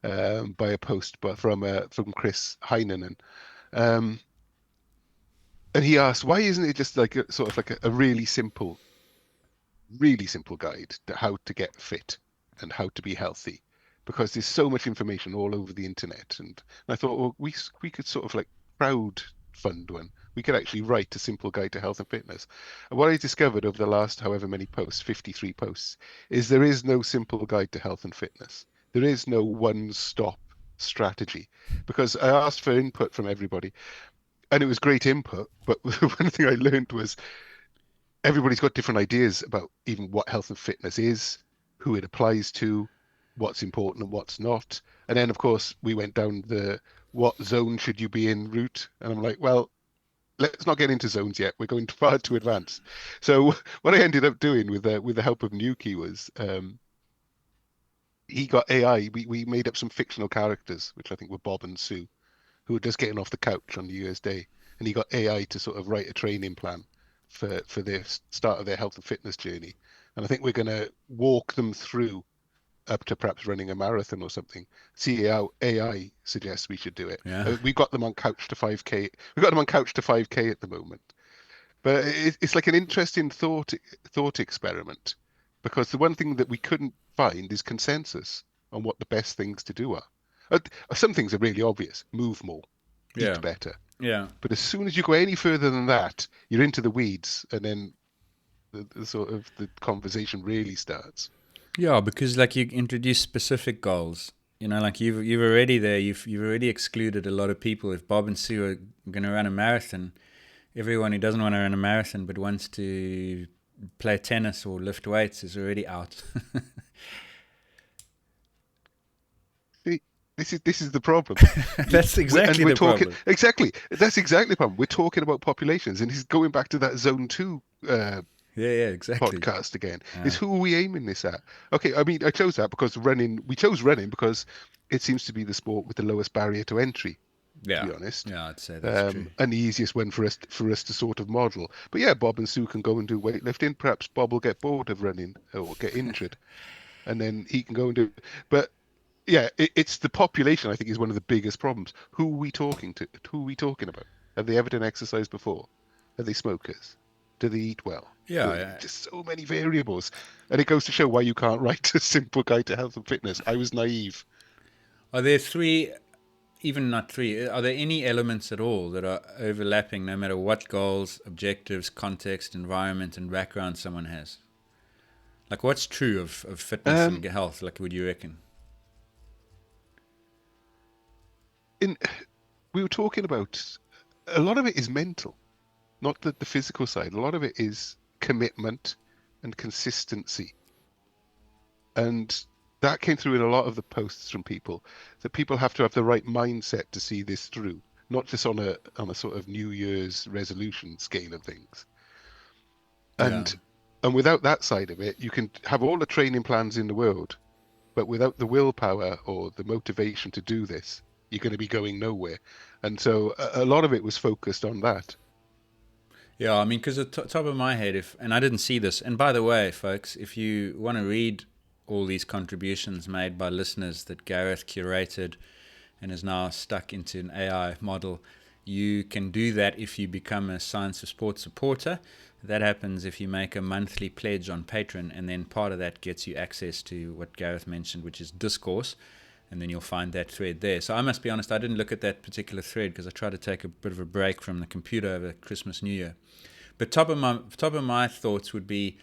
by a post from Chris Heinen, um, and he asked, why isn't it just like a sort of like a really simple guide to how to get fit and how to be healthy? Because there's so much information all over the internet, and I thought, well, we could sort of like crowd fund one. We could actually write a simple guide to health and fitness. And what I discovered over the last however many posts, 53 posts, is there is no simple guide to health and fitness. There is no one-stop strategy, because I asked for input from everybody, and it was great input. But one thing I learned was everybody's got different ideas about even what health and fitness is, who it applies to, what's important and what's not. And then, of course, we went down the what zone should you be in route. And I'm like, well, let's not get into zones yet. We're going far too advanced. So what I ended up doing with the help of Nuki was he got AI. We made up some fictional characters, which I think were Bob and Sue, who were just getting off the couch on New Year's Day. And he got AI to sort of write a training plan for their start of their health and fitness journey. And I think we're going to walk them through up to perhaps running a marathon or something. See how AI suggests we should do it. Yeah. We've got them on Couch to 5K. We've got them on Couch to 5K at the moment. But it's like an interesting thought experiment, because the one thing that we couldn't find is consensus on what the best things to do are. Some things are really obvious. Move more, Yeah. eat better. Yeah. But as soon as you go any further than that, you're into the weeds, and then the sort of the conversation really starts. Yeah, because like you introduce specific goals. You know, like you've already there. You've already excluded a lot of people. If Bob and Sue are going to run a marathon, everyone who doesn't want to run a marathon but wants to play tennis or lift weights is already out. See, this is the problem. That's exactly the problem. Exactly. That's exactly the problem. We're talking about populations, and he's going back to that zone 2 Yeah, exactly. podcast again. Yeah. Is who are we aiming this at? Okay, I mean, I chose that because we chose running because it seems to be the sport with the lowest barrier to entry. Yeah. To be honest. Yeah, I'd say that's true. And the easiest one for us to sort of model. But yeah, Bob and Sue can go and do weightlifting. Perhaps Bob will get bored of running or get injured, and then he can go and do. But yeah, it's the population, I think, is one of the biggest problems. Who are we talking to? Who are we talking about? Have they ever done exercise before? Are they smokers? Do they eat well? Yeah. Just so many variables. And it goes to show why you can't write a simple guide to health and fitness. I was naive. Are there even not three, are there any elements at all that are overlapping no matter what goals, objectives, context, environment, and background someone has? Like what's true of fitness and health, like would you reckon? We were talking about, a lot of it is mental, not the physical side. A lot of it is commitment and consistency. And that came through in a lot of the posts from people, that people have to have the right mindset to see this through, not just on a sort of New Year's resolution scale of things. And without that side of it, you can have all the training plans in the world, but without the willpower or the motivation to do this, you're going to be going nowhere. And so a lot of it was focused on that. Yeah, I mean, because at the top of my head, and I didn't see this, and by the way, folks, if you want to read all these contributions made by listeners that Gareth curated and is now stuck into an AI model, you can do that if you become a Science of Sport supporter. That happens if you make a monthly pledge on Patreon, and then part of that gets you access to what Gareth mentioned, which is Discourse, and then you'll find that thread there. So I must be honest, I didn't look at that particular thread because I tried to take a bit of a break from the computer over Christmas, New Year. But top of my thoughts would be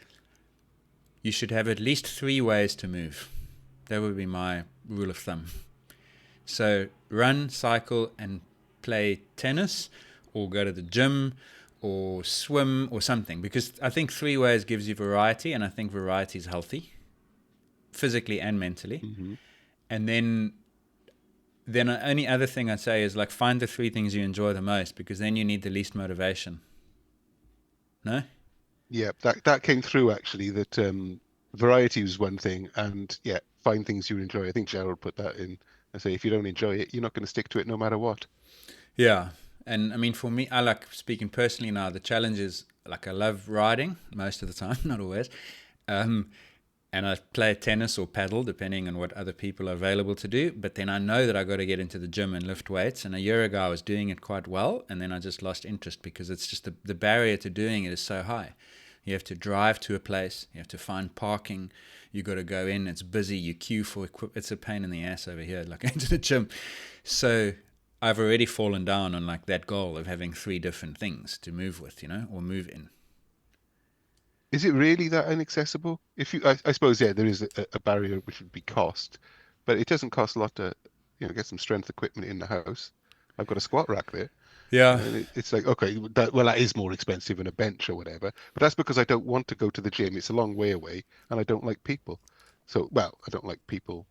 you should have at least 3 ways to move. That would be my rule of thumb. So run, cycle, and play tennis, or go to the gym, or swim, or something. Because I think 3 ways gives you variety, and I think variety is healthy, physically and mentally. Mm-hmm. And then the only other thing I'd say is like find the 3 things you enjoy the most, because then you need the least motivation. No? Yeah, that came through actually, that variety was one thing, and yeah, find things you enjoy. I think Gerald put that in. I say if you don't enjoy it, you're not going to stick to it no matter what. Yeah. And I mean, for me, I like speaking personally now, the challenge is like I love riding most of the time, not always. And I play tennis or paddle, depending on what other people are available to do. But then I know that I got to get into the gym and lift weights. And a year ago, I was doing it quite well. And then I just lost interest because it's just the barrier to doing it is so high. You have to drive to a place. You have to find parking. You got to go in. It's busy. You queue for equipment. It's a pain in the ass over here, like into the gym. So I've already fallen down on like that goal of having 3 different things to move with, or move in. Is it really that inaccessible? I suppose, yeah, there is a barrier which would be cost, but it doesn't cost a lot to, get some strength equipment in the house. I've got a squat rack there. Yeah. And it's like, okay, that is more expensive than a bench or whatever, but that's because I don't want to go to the gym. It's a long way away, and I don't like people. So, I don't like people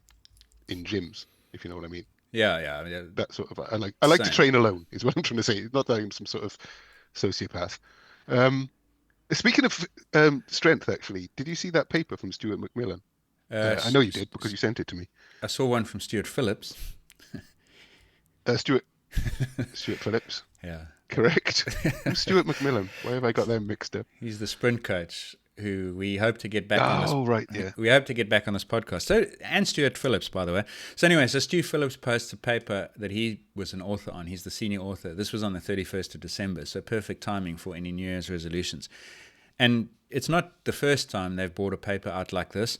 in gyms, if you know what I mean. Yeah. That sort of, I like to Same. train alone, is what I'm trying to say. Not that I'm some sort of sociopath. Speaking of strength, actually, did you see that paper from Stuart McMillan? I know you did because you sent it to me. I saw one from Stuart Phillips. Stuart Phillips. Yeah. Correct. Who's Stuart McMillan? Why have I got them mixed up? He's the sprint coach who we hope to get back on this. Oh, right, yeah. We hope to get back on this podcast. So, and Stuart Phillips, by the way. So anyway, Stu Phillips posts a paper that he was an author on. He's the senior author. This was on the 31st of December, so perfect timing for any New Year's resolutions. And it's not the first time they've brought a paper out like this,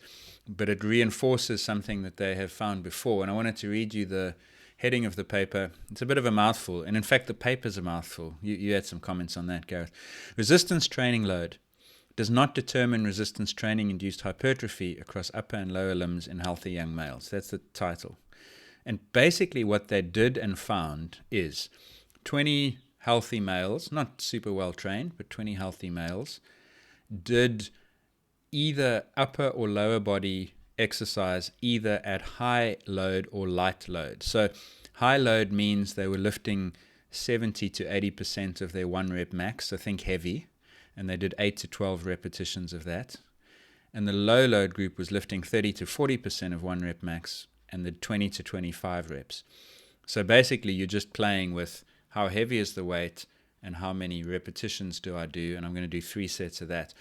but it reinforces something that they have found before. And I wanted to read you the heading of the paper. It's a bit of a mouthful, and in fact the paper's a mouthful. You had some comments on that, Gareth. Resistance training load does not determine resistance training induced hypertrophy across upper and lower limbs in healthy young males. That's the title. And basically what they did and found is 20 healthy males, not super well trained, but 20 healthy males did either upper or lower body exercise either at high load or light load. So high load means they were lifting 70 to 80% of their 1 rep max, so think heavy, and they did 8 to 12 repetitions of that. And the low load group was lifting 30 to 40% of 1 rep max and the 20 to 25 reps. So basically you're just playing with how heavy is the weight and how many repetitions do I do, and I'm going to do 3 sets of that.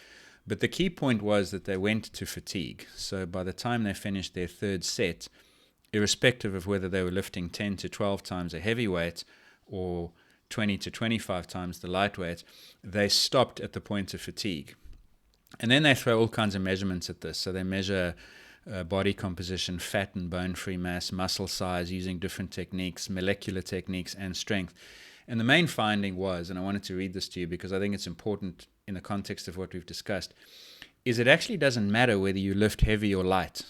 But the key point was that they went to fatigue. So by the time they finished their 3rd set, irrespective of whether they were lifting 10 to 12 times a heavy weight or 20 to 25 times the lightweight, they stopped at the point of fatigue. And then they throw all kinds of measurements at this. So they measure body composition, fat and bone-free mass, muscle size using different techniques, molecular techniques, and strength. And the main finding was, and I wanted to read this to you because I think it's important in the context of what we've discussed, is it actually doesn't matter whether you lift heavy or light.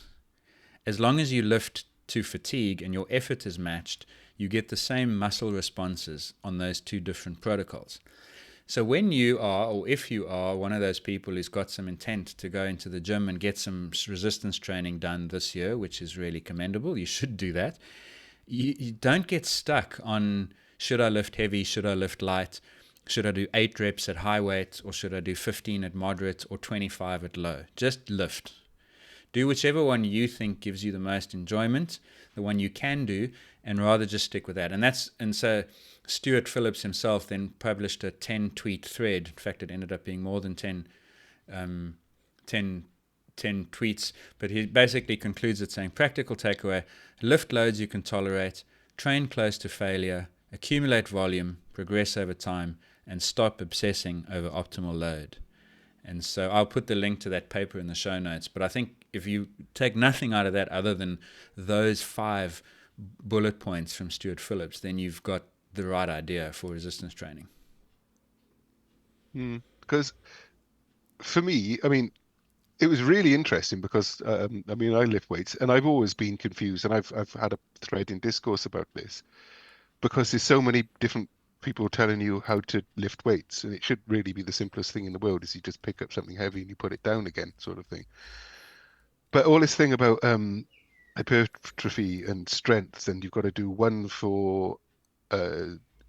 As long as you lift to fatigue and your effort is matched, you get the same muscle responses on those 2 different protocols. So when you are, or if you are, one of those people who's got some intent to go into the gym and get some resistance training done this year, which is really commendable, you should do that. You don't get stuck on, should I lift heavy, should I lift light, should I do 8 reps at high weight, or should I do 15 at moderate, or 25 at low? Just lift. Do whichever one you think gives you the most enjoyment, the one you can do, and rather just stick with that. And so Stuart Phillips himself then published a 10-tweet thread. In fact, it ended up being more than 10 tweets. But he basically concludes it saying, practical takeaway, lift loads you can tolerate, train close to failure, accumulate volume, progress over time, and stop obsessing over optimal load. And so I'll put the link to that paper in the show notes. But I think if you take nothing out of that other than those 5 bullet points from Stuart Phillips, then you've got the right idea for resistance training. Because for me, I mean, it was really interesting because I mean, I lift weights, and I've always been confused, and I've had a thread in discourse about this because there's so many different people telling you how to lift weights, and it should really be the simplest thing in the world is you just pick up something heavy and you put it down again, sort of thing. But all this thing about hypertrophy and strength, and you've got to do one for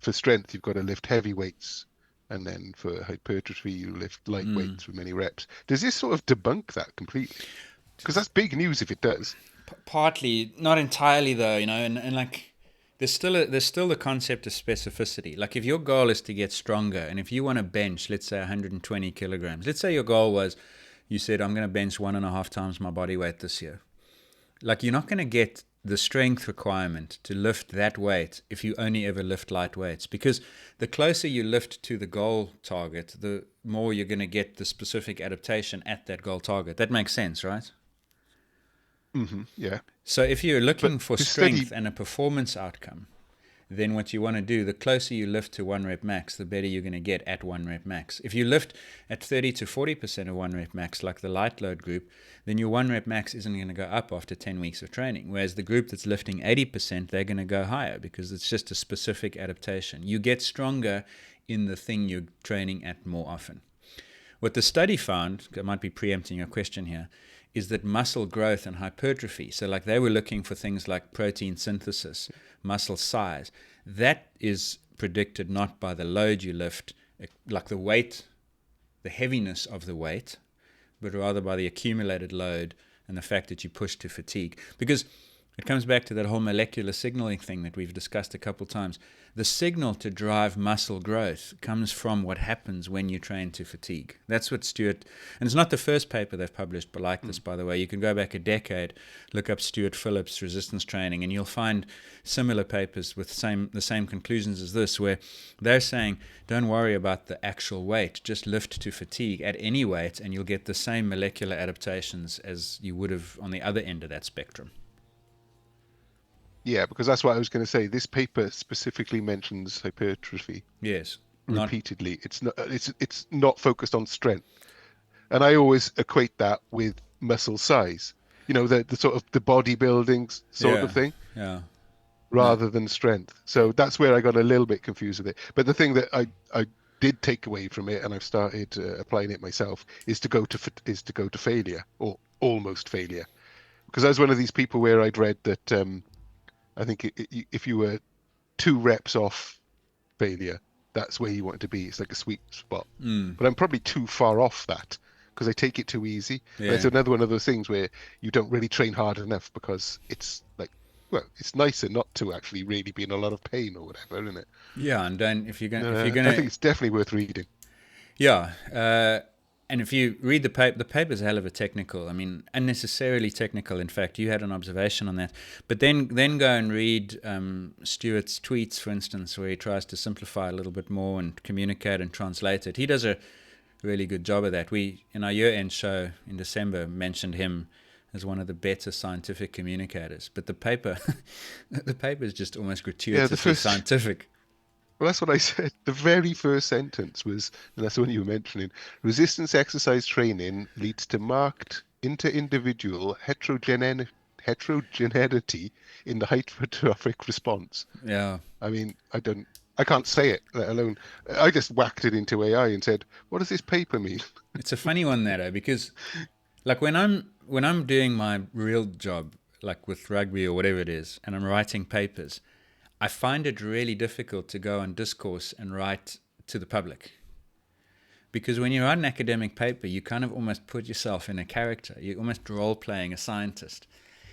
strength, you've got to lift heavy weights, and then for hypertrophy, you lift light weights for many reps. Does this sort of debunk that completely? Because that's big news if it does. Partly, not entirely though, you know, and like there's still the concept of specificity. Like if your goal is to get stronger, and if you want to bench, let's say 120 kilograms, let's say your goal was, you said, I'm going to bench 1.5 times my body weight this year. Like you're not going to get the strength requirement to lift that weight if you only ever lift light weights, because the closer you lift to the goal target, the more you're going to get the specific adaptation at that goal target. That makes sense, right? Yeah. So if you're looking for strength and a performance outcome, then what you want to do, the closer you lift to 1 rep max, the better you're going to get at 1 rep max. If you lift at 30 to 40% of 1 rep max, like the light load group, then your 1 rep max isn't going to go up after 10 weeks of training. Whereas the group that's lifting 80%, they're going to go higher because it's just a specific adaptation. You get stronger in the thing you're training at more often. What the study found, I might be preempting your question here, is that muscle growth and hypertrophy, so like they were looking for things like protein synthesis, muscle size, that is predicted not by the load you lift, like the weight, the heaviness of the weight, but rather by the accumulated load and the fact that you push to fatigue. Because it comes back to that whole molecular signaling thing that we've discussed a couple times. The signal to drive muscle growth comes from what happens when you train to fatigue. That's what Stuart, and it's not the first paper they've published, but like this, by the way. You can go back a decade, look up Stuart Phillips' resistance training, and you'll find similar papers with the same conclusions as this, where they're saying, don't worry about the actual weight, just lift to fatigue at any weight, and you'll get the same molecular adaptations as you would have on the other end of that spectrum. Yeah, because that's what I was going to say. This paper specifically mentions hypertrophy. Yes. Repeatedly. It's not focused on strength. And I always equate that with muscle size. You know, the sort of the bodybuilding sort of thing. Yeah. Rather than strength. So that's where I got a little bit confused with it. But the thing that I did take away from it, and I've started applying it myself, is to go to failure, or almost failure. Because I was one of these people where I'd read that I think if you were 2 reps off failure, that's where you want to be. It's like a sweet spot. But I'm probably too far off that because I take it too easy. Yeah. It's another one of those things where you don't really train hard enough because it's like, well, it's nicer not to actually really be in a lot of pain or whatever, isn't it? Yeah, and then if you're gonna, I think it's definitely worth reading. Yeah, and if you read the paper's a hell of a technical. I mean, unnecessarily technical. In fact, you had an observation on that. But then go and read Stuart's tweets, for instance, where he tries to simplify a little bit more and communicate and translate it. He does a really good job of that. We, in our year-end show in December, mentioned him as one of the better scientific communicators. But the paper is just almost gratuitously scientific. Well, that's what I said. The very first sentence was, and that's the one you were mentioning, resistance exercise training leads to marked inter-individual heterogeneity in the hypertrophic response. Yeah. I mean, I can't say it, let alone, I just whacked it into AI and said, what does this paper mean? It's a funny one, that, because like when I'm doing my real job, like with rugby or whatever it is, and I'm writing papers, I find it really difficult to go on discourse and write to the public. Because when you write an academic paper, you kind of almost put yourself in a character. You're almost role-playing a scientist.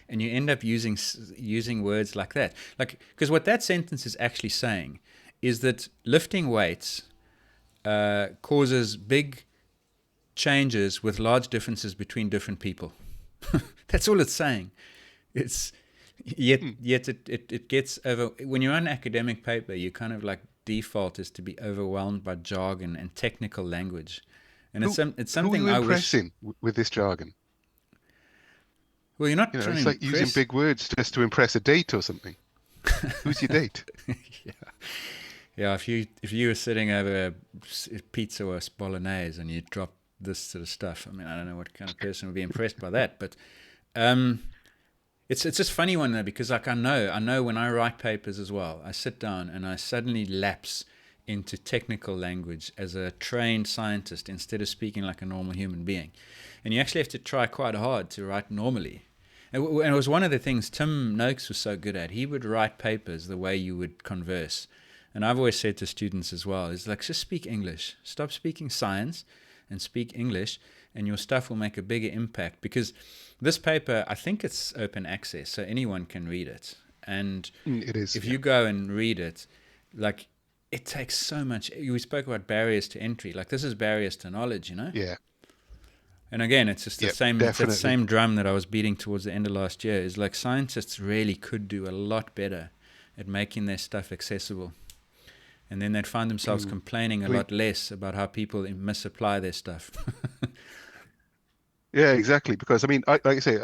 And you end up using words like that. Like, because what that sentence is actually saying is that lifting weights causes big changes with large differences between different people. That's all it's saying. Yet it gets over. When you're on an academic paper, you kind of like default is to be overwhelmed by jargon and technical language, and it's something who are you I wish. impressing with this jargon? Well, you're not You know, trying it's to like using impress. big words just to impress a date or something. Who's your date? Yeah, if you were sitting over a pizza or a bolognese and you drop this sort of stuff, I mean, I don't know what kind of person would be impressed by that, but um, it's just funny one though, because like I know when I write papers as well, I sit down and I suddenly lapse into technical language as a trained scientist instead of speaking like a normal human being, and you actually have to try quite hard to write normally. And it was one of the things Tim Noakes was so good at. He would write papers the way you would converse. And I've always said to students as well, is like, just speak English. Stop speaking science and speak English, and your stuff will make a bigger impact. Because this paper, I think it's open access, so anyone can read it. And It is. if you go and read it, like, it takes so much. We spoke about barriers to entry. Like, this is barriers to knowledge, you know? Yeah. And again, it's just the same. It's that Definitely. same drum that I was beating towards the end of last year. Is like scientists really could do a lot better at making their stuff accessible, and then they'd find themselves complaining a lot less about how people misapply their stuff. Yeah, exactly. Because I mean, like I say,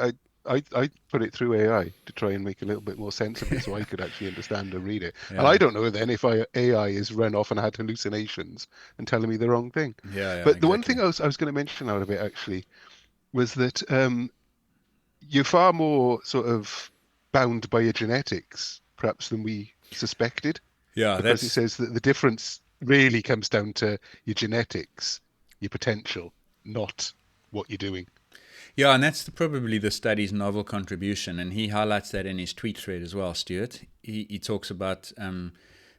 I put it through AI to try and make a little bit more sense of it, so I could actually understand and read it. And I don't know then if AI is run off and had hallucinations and telling me the wrong thing. Yeah, But the one exactly. thing I was going to mention out of it actually was that you're far more sort of bound by your genetics, perhaps, than we suspected, Yeah, because it that's says that the difference really comes down to your genetics, your potential, not what you're doing. yeah, and that's probably the study's novel contribution, and he highlights that in his tweet thread as well. Stuart, he talks about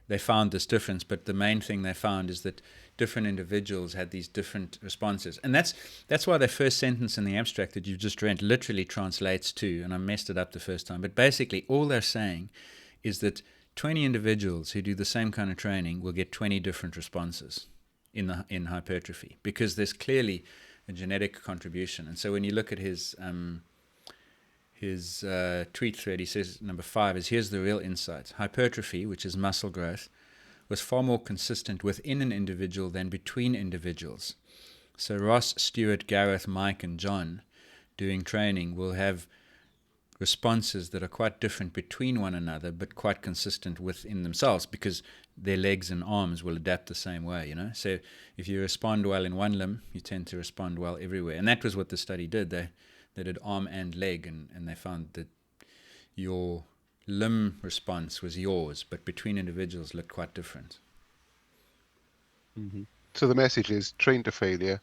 they found this difference, but the main thing they found is that different individuals had these different responses, and that's why the first sentence in the abstract that you've just read literally translates to, and I messed it up the first time, but basically all they're saying is that 20 individuals who do the same kind of training will get 20 different responses in hypertrophy, because there's clearly a genetic contribution. And so when you look at his tweet thread, he says number 5 is, here's the real insight: hypertrophy, which is muscle growth, was far more consistent within an individual than between individuals. So Ross, Stuart, Gareth, Mike, and John doing training will have responses that are quite different between one another, but quite consistent within themselves, because their legs and arms will adapt the same way, you know. So if you respond well in one limb, you tend to respond well everywhere. And that was what the study did. They did arm and leg, and they found that your limb response was yours, but between individuals looked quite different. Mm-hmm. So the message is train to failure,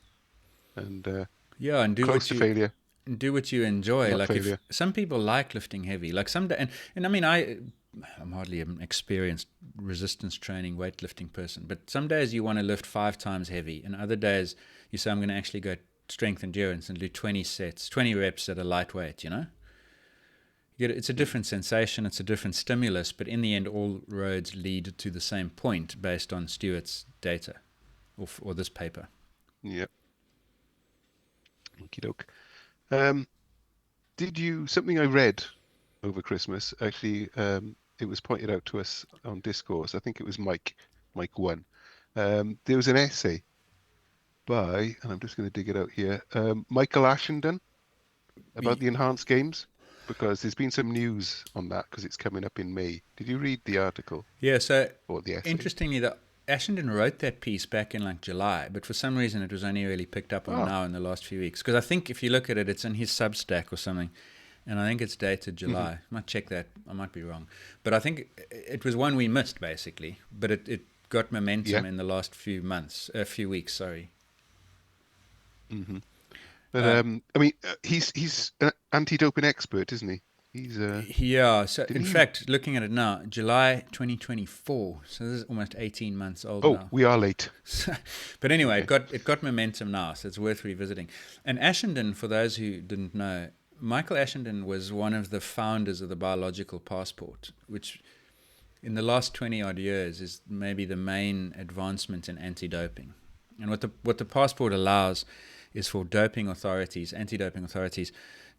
and Yeah, and close to failure, do what you enjoy. not Like, if failure. some people like lifting heavy, like some day, and I mean, I'm hardly an experienced resistance training weightlifting person, but some days you want to lift 5 times heavy, and other days you say, I'm going to actually go strength endurance and do 20 sets, 20 reps at a lightweight, you know. It's a different sensation, it's a different stimulus, but in the end, all roads lead to the same point based on Stuart's data or this paper. Yeah. Okie doke. Something I read over Christmas, actually, it was pointed out to us on Discourse. I think it was Mike 1. There was an essay by, and I'm just going to dig it out here, Michael Ashenden about the enhanced games, because there's been some news on that because it's coming up in May. Did you read the article Yeah, so or the essay? interestingly, Ashenden wrote that piece back in like July, but for some reason it was only really picked up on now in the last few weeks. Because I think if you look at it, it's in his Substack or something, and I think it's dated July. I might check that. I might be wrong. But I think it was one we missed, basically. But it got momentum in the last few weeks, sorry. Mm-hmm. But I mean, he's an anti-doping expert, isn't he? He's Yeah, so in fact, looking at it now, July 2024, so this is almost 18 months old now. We are late. But anyway, it got momentum now, so it's worth revisiting. And Ashenden, for those who didn't know, Michael Ashenden was one of the founders of the biological passport, which in the last 20-odd years is maybe the main advancement in anti-doping. And what the passport allows is for anti-doping authorities,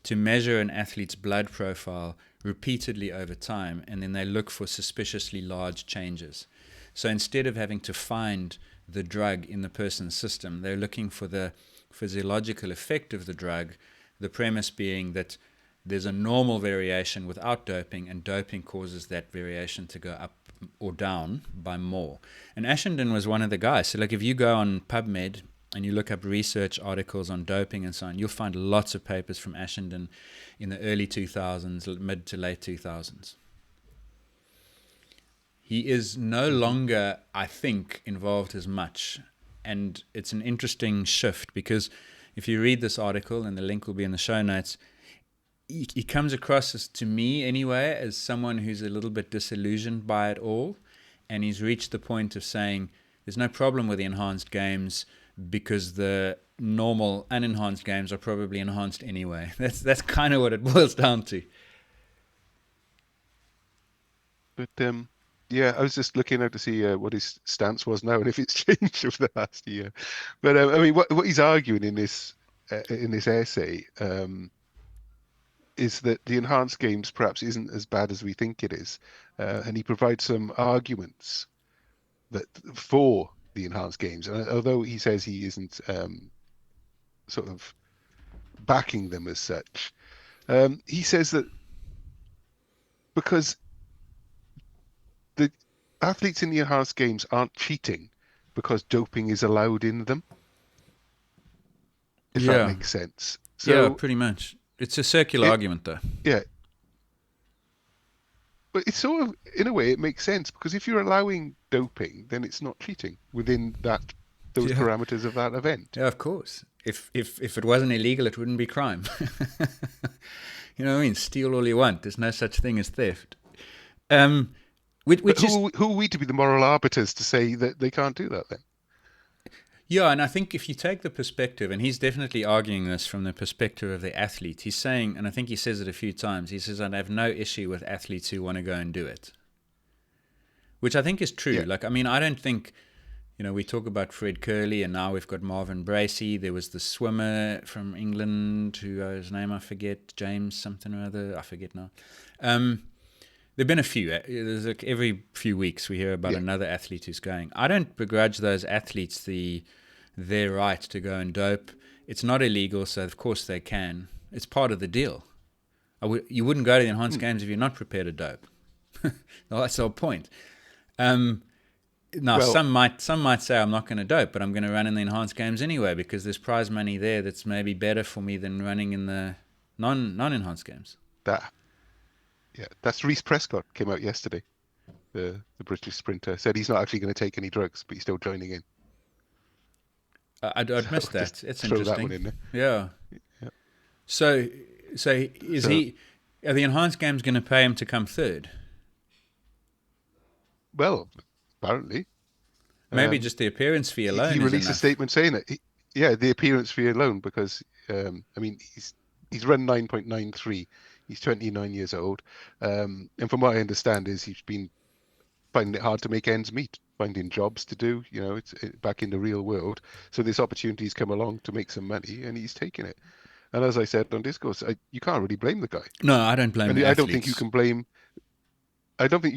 to measure an athlete's blood profile repeatedly over time, and then they look for suspiciously large changes. So instead of having to find the drug in the person's system, they're looking for the physiological effect of the drug, the premise being that there's a normal variation without doping, and doping causes that variation to go up or down by more. And Ashenden was one of the guys. So like if you go on PubMed and you look up research articles on doping and so on, you'll find lots of papers from Ashenden in the early 2000s, mid to late 2000s. He is no longer, I think, involved as much. And it's an interesting shift, because if you read this article, and the link will be in the show notes, he comes across, as, to me anyway, as someone who's a little bit disillusioned by it all. And he's reached the point of saying there's no problem with the enhanced games because the normal unenhanced games are probably enhanced anyway. That's kind of what it boils down to. But yeah, I was just looking out to see what his stance was now and if it's changed over the last year. But I mean, what he's arguing in this essay is that the enhanced games perhaps isn't as bad as we think it is, and he provides some arguments that for the enhanced games. And although he says he isn't sort of backing them as such, he says that because the athletes in the enhanced games aren't cheating because doping is allowed in them, if that makes sense. So, yeah, pretty much. It's a circular argument, though. Yeah. But it's sort of, in a way, it makes sense, because if you're allowing doping, then it's not cheating within those parameters of that event. Yeah, of course. If it wasn't illegal, it wouldn't be crime. You know what I mean? Steal all you want. There's no such thing as theft. Who are we to be the moral arbiters to say that they can't do that then? Yeah, and I think if you take the perspective, and he's definitely arguing this from the perspective of the athlete, he's saying, and I think he says it a few times, he says, I have no issue with athletes who want to go and do it. Which I think is true. Yeah. Like, I mean, I don't think, we talk about Fred Curley, and now we've got Marvin Bracey. There was the swimmer from England, his name I forget, James something or other, I forget now. There've been a few. There's like every few weeks we hear about another athlete who's going. I don't begrudge those athletes their right to go and dope. It's not illegal, so of course they can. It's part of the deal. You wouldn't go to the enhanced games if you're not prepared to dope. That's the whole point. Now, some might say I'm not going to dope, but I'm going to run in the enhanced games anyway because there's prize money there that's maybe better for me than running in the non-enhanced games. That's Reece Prescott came out yesterday. The British sprinter said he's not actually going to take any drugs, but he's still joining in. I'd missed that. It's throw interesting. That one in there. Yeah. So are the enhanced games going to pay him to come third? Well, apparently. Maybe just the appearance fee alone. He released a statement saying that. The appearance fee alone, because he's run 9.93. He's 29 years old, and from what I understand, he's been finding it hard to make ends meet, finding jobs to do. It's back in the real world. So this opportunity's come along to make some money, and he's taking it. And as I said on Discourse, you can't really blame the guy. No, I don't blame the athletes. I don't think you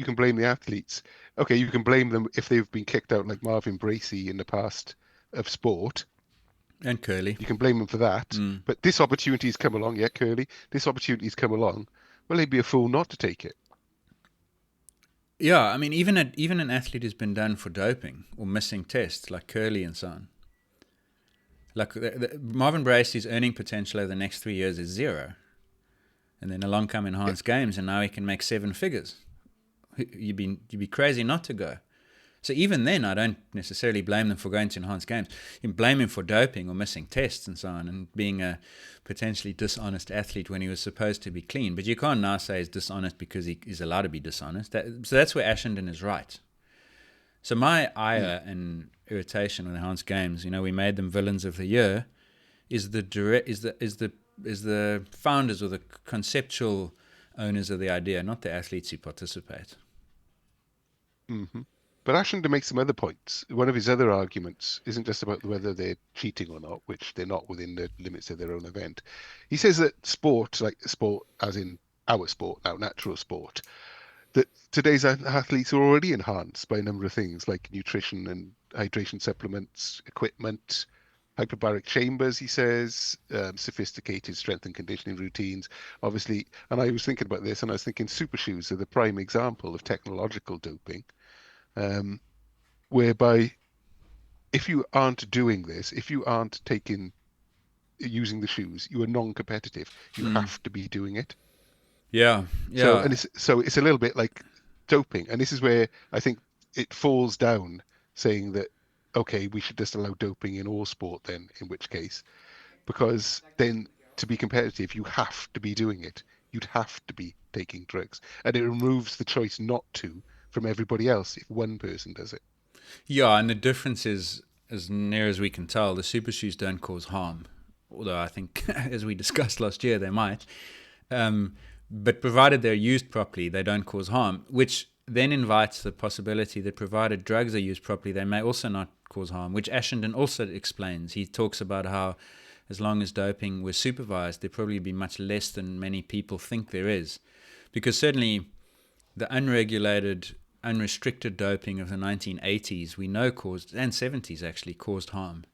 can blame the athletes. Okay, you can blame them if they've been kicked out like Marvin Bracey in the past of sport. And Curly. You can blame them for that. But this opportunity's come along. Yeah, Curly. This opportunity's come along. Well, they'd be a fool not to take it. Yeah, I mean, even an athlete who's been done for doping or missing tests, like Curly and so on. Like Marvin Bracey's earning potential over the next 3 years is zero. And then along come enhanced games, and now he can make 7 figures. You'd be crazy not to go. So even then, I don't necessarily blame them for going to enhanced games. You can blame him for doping or missing tests and so on, and being a potentially dishonest athlete when he was supposed to be clean. But you can't now say he's dishonest because he's allowed to be dishonest. So that's where Ashenden is right. So my ire and irritation with enhanced games, we made them villains of the year, is the founders or the conceptual owners of the idea, not the athletes who participate. Mm-hmm. But Ashenden makes some other points. One of his other arguments isn't just about whether they're cheating or not, which they're not within the limits of their own event. He says that sport, like sport as in our sport now, natural sport, that today's athletes are already enhanced by a number of things like nutrition and hydration supplements, equipment, hyperbaric chambers, he says, sophisticated strength and conditioning routines, obviously. And I was thinking about this, and I was thinking super shoes are the prime example of technological doping, whereby if you aren't doing this, if you aren't using the shoes, you are non-competitive. You have to be doing it. Yeah, So, yeah. and it's a little bit like doping, and this is where I think it falls down, saying that okay, we should just allow doping in all sport then, in which case, because then to be competitive, you have to be doing it. You'd have to be taking drugs, and it removes the choice not to from everybody else if one person does it. Yeah, and the difference is, as near as we can tell, the super shoes don't cause harm. Although I think, as we discussed last year, they might. But provided they're used properly, they don't cause harm, which then invites the possibility that provided drugs are used properly, they may also not cause harm, which Ashenden also explains. He talks about how as long as doping was supervised, there'd probably be much less than many people think there is. Because certainly the unregulated, unrestricted doping of the 1980s, we know caused, and 70s actually, caused harm.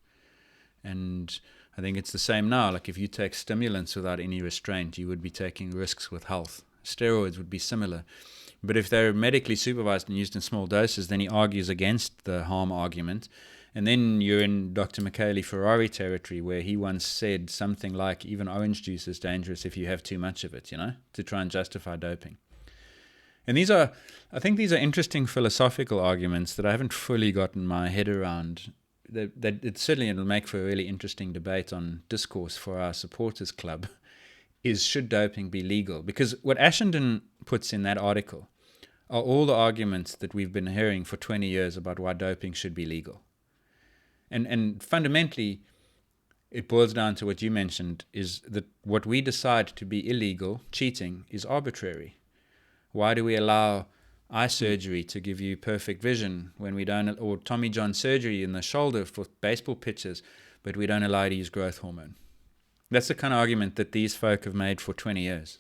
And I think it's the same now. Like if you take stimulants without any restraint, you would be taking risks with health. Steroids would be similar. But if they're medically supervised and used in small doses, then he argues against the harm argument. And then you're in Dr. Michele Ferrari territory, where he once said something like even orange juice is dangerous if you have too much of it, to try and justify doping. And I think these are interesting philosophical arguments that I haven't fully gotten my head around. That it certainly will make for a really interesting debate on discourse for our supporters club is, should doping be legal? Because what Ashenden puts in that article are all the arguments that we've been hearing for 20 years about why doping should be legal. And fundamentally, it boils down to what you mentioned, is that what we decide to be illegal, cheating, is arbitrary. Why do we allow eye surgery to give you perfect vision when we don't, or Tommy John surgery in the shoulder for baseball pitchers, but we don't allow you to use growth hormone? That's the kind of argument that these folk have made for 20 years.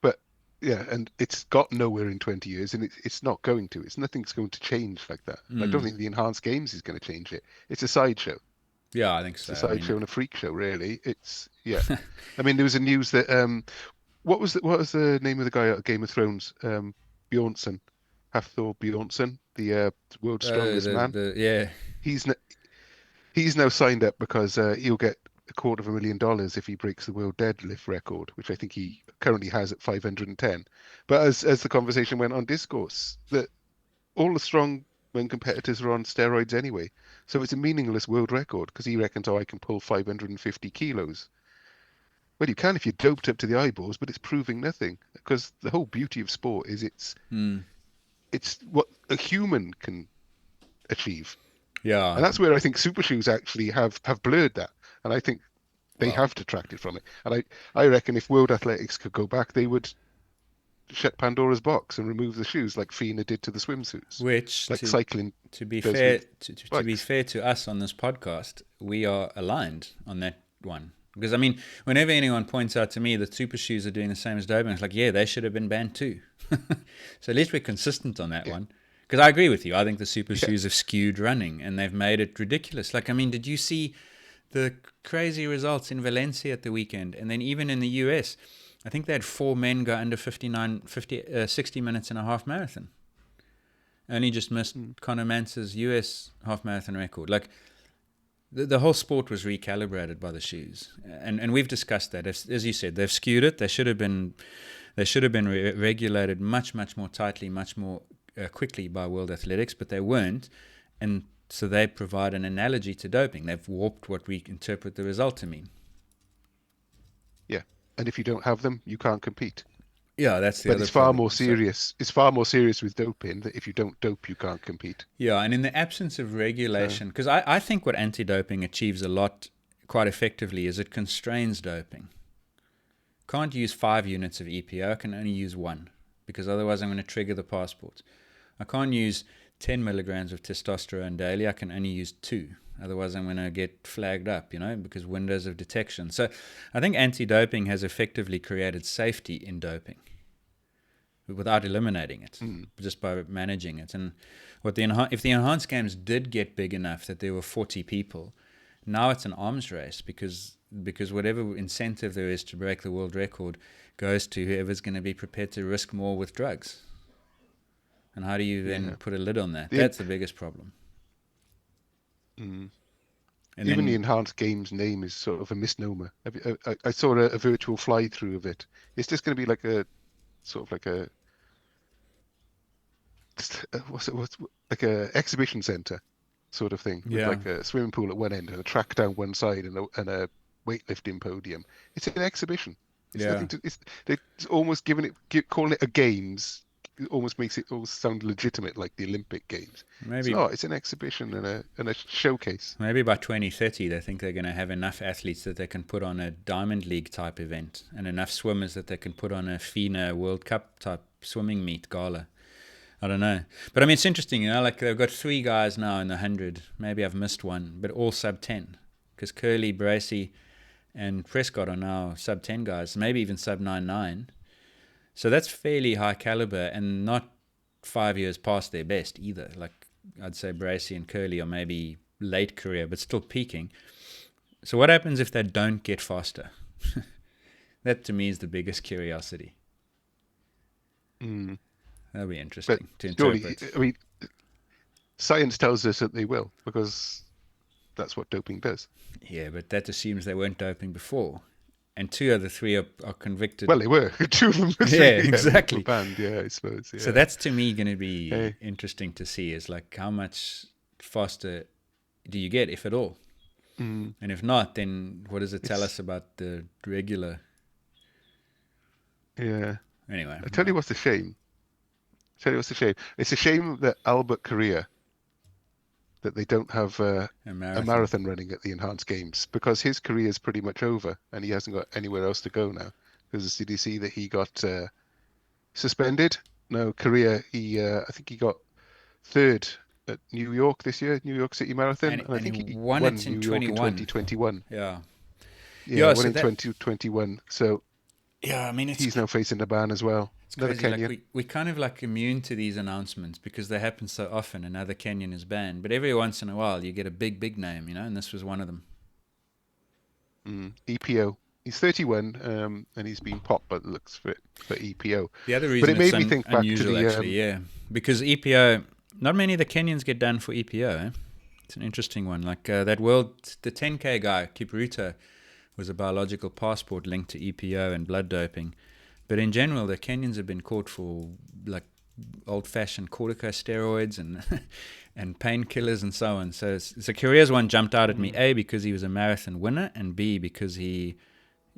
But yeah, and it's got nowhere in 20 years, and it's not going to. Nothing's going to change like that. I don't think the enhanced games is going to change it. It's a sideshow. Yeah, I think so. It's a sideshow and a freak show, really. It's I mean, there was a news that what was the name of the guy out of Game of Thrones? Bjornsson, Hafthor Bjornsson, the world's strongest man. Yeah. He's now signed up because he'll get $250,000 if he breaks the world deadlift record, which I think he currently has at 510. But as the conversation went on discourse, that all the strongman competitors are on steroids anyway, so it's a meaningless world record because he reckons, I can pull 550 kilos. Well, you can if you're doped up to the eyeballs, but it's proving nothing, because the whole beauty of sport is it's what a human can achieve. Yeah. And that's where I think super shoes actually have blurred that. And I think they have detracted from it. And I reckon if World Athletics could go back, they would shut Pandora's box and remove the shoes like FINA did to the swimsuits. Which, like cycling. To be fair to us on this podcast, we are aligned on that one. Because, I mean, whenever anyone points out to me that super shoes are doing the same as doping, it's like, yeah, they should have been banned too. So at least we're consistent on that one. Because I agree with you. I think the super shoes have skewed running and they've made it ridiculous. Like, I mean, did you see the crazy results in Valencia at the weekend? And then even in the US, I think they had 4 men go under 60 minutes in a half marathon. Only just missed Conor Mance's US half marathon record. Like, the whole sport was recalibrated by the shoes, and we've discussed that. As you said, they've skewed it. They should have been regulated much more tightly, much more quickly by World Athletics, but they weren't, and so they provide an analogy to doping. They've warped what we interpret the result to mean. Yeah, and if you don't have them, you can't compete. Yeah, that's the but other it's far problem. more serious. It's far more serious with doping, that if you don't dope, you can't compete. Yeah, and in the absence of regulation, because I think what anti-doping achieves a lot quite effectively is it constrains doping. Can't use 5 units of EPO, I can only use 1, because otherwise I'm going to trigger the passport. I can't use 10 milligrams of testosterone daily, I can only use 2. Otherwise I'm going to get flagged up, because windows of detection. So I think anti-doping has effectively created safety in doping, without eliminating it, just by managing it. And if the enhanced games did get big enough that there were 40 people, now it's an arms race because whatever incentive there is to break the world record goes to whoever's going to be prepared to risk more with drugs. And how do you then put a lid on that? That's the biggest problem. And then, even the enhanced games name is sort of a misnomer. I saw a virtual fly through of it. It's just going to be like a sort of like a like a exhibition center sort of thing with like a swimming pool at one end and a track down one side and a weightlifting podium. It's an exhibition. It's nothing to. It's almost calling it a games. It almost makes it all sound legitimate, like the Olympic Games. Maybe it's an exhibition and a showcase. Maybe by 2030 they think they're going to have enough athletes that they can put on a Diamond League type event and enough swimmers that they can put on a FINA World Cup type swimming meet gala. I don't know. But I mean, it's interesting, like they've got 3 guys now in the 100. Maybe I've missed one, but all sub 10. Because Curly, Bracey, and Prescott are now sub 10 guys, maybe even sub 9.9. So that's fairly high caliber and not 5 years past their best either. Like I'd say Bracey and Curly are maybe late career, but still peaking. So what happens if they don't get faster? That to me is the biggest curiosity. That'll be interesting to interpret. Surely, I mean, science tells us that they will, because that's what doping does. Yeah, but that assumes they weren't doping before. And 2 of the 3 are convicted. Well, they were. 2 of them were exactly. were banned, I suppose. Yeah. So that's to me going to be interesting to see, is like how much faster do you get, if at all? And if not, then what does it tell us about the regular? Yeah. Anyway. I'll tell you what's a shame. It's a shame that Albert Korea, that they don't have a marathon running at the enhanced games, because his career is pretty much over and he hasn't got anywhere else to go now. Because did you see that he got suspended? No, Korea. I think he got 3rd at New York this year, New York City Marathon, and I think he won it in New York in 2021. Yeah, so won in 2021. So I mean, he's now facing a ban as well. Another Kenyan. Like we kind of like immune to these announcements because they happen so often. Another Kenyan is banned, but every once in a while you get a big name, and this was one of them. EPO. He's 31, and he's been popped by the looks for EPO. The other reason it's unusual, actually, because EPO, not many of the Kenyans get done for EPO. It's an interesting one. Like the 10K guy, Kipruto, was a biological passport linked to EPO and blood doping. But in general, the Kenyans have been caught for like old-fashioned corticosteroids and painkillers and so on. So Korea's one jumped out at me, A, because he was a marathon winner, and B, because he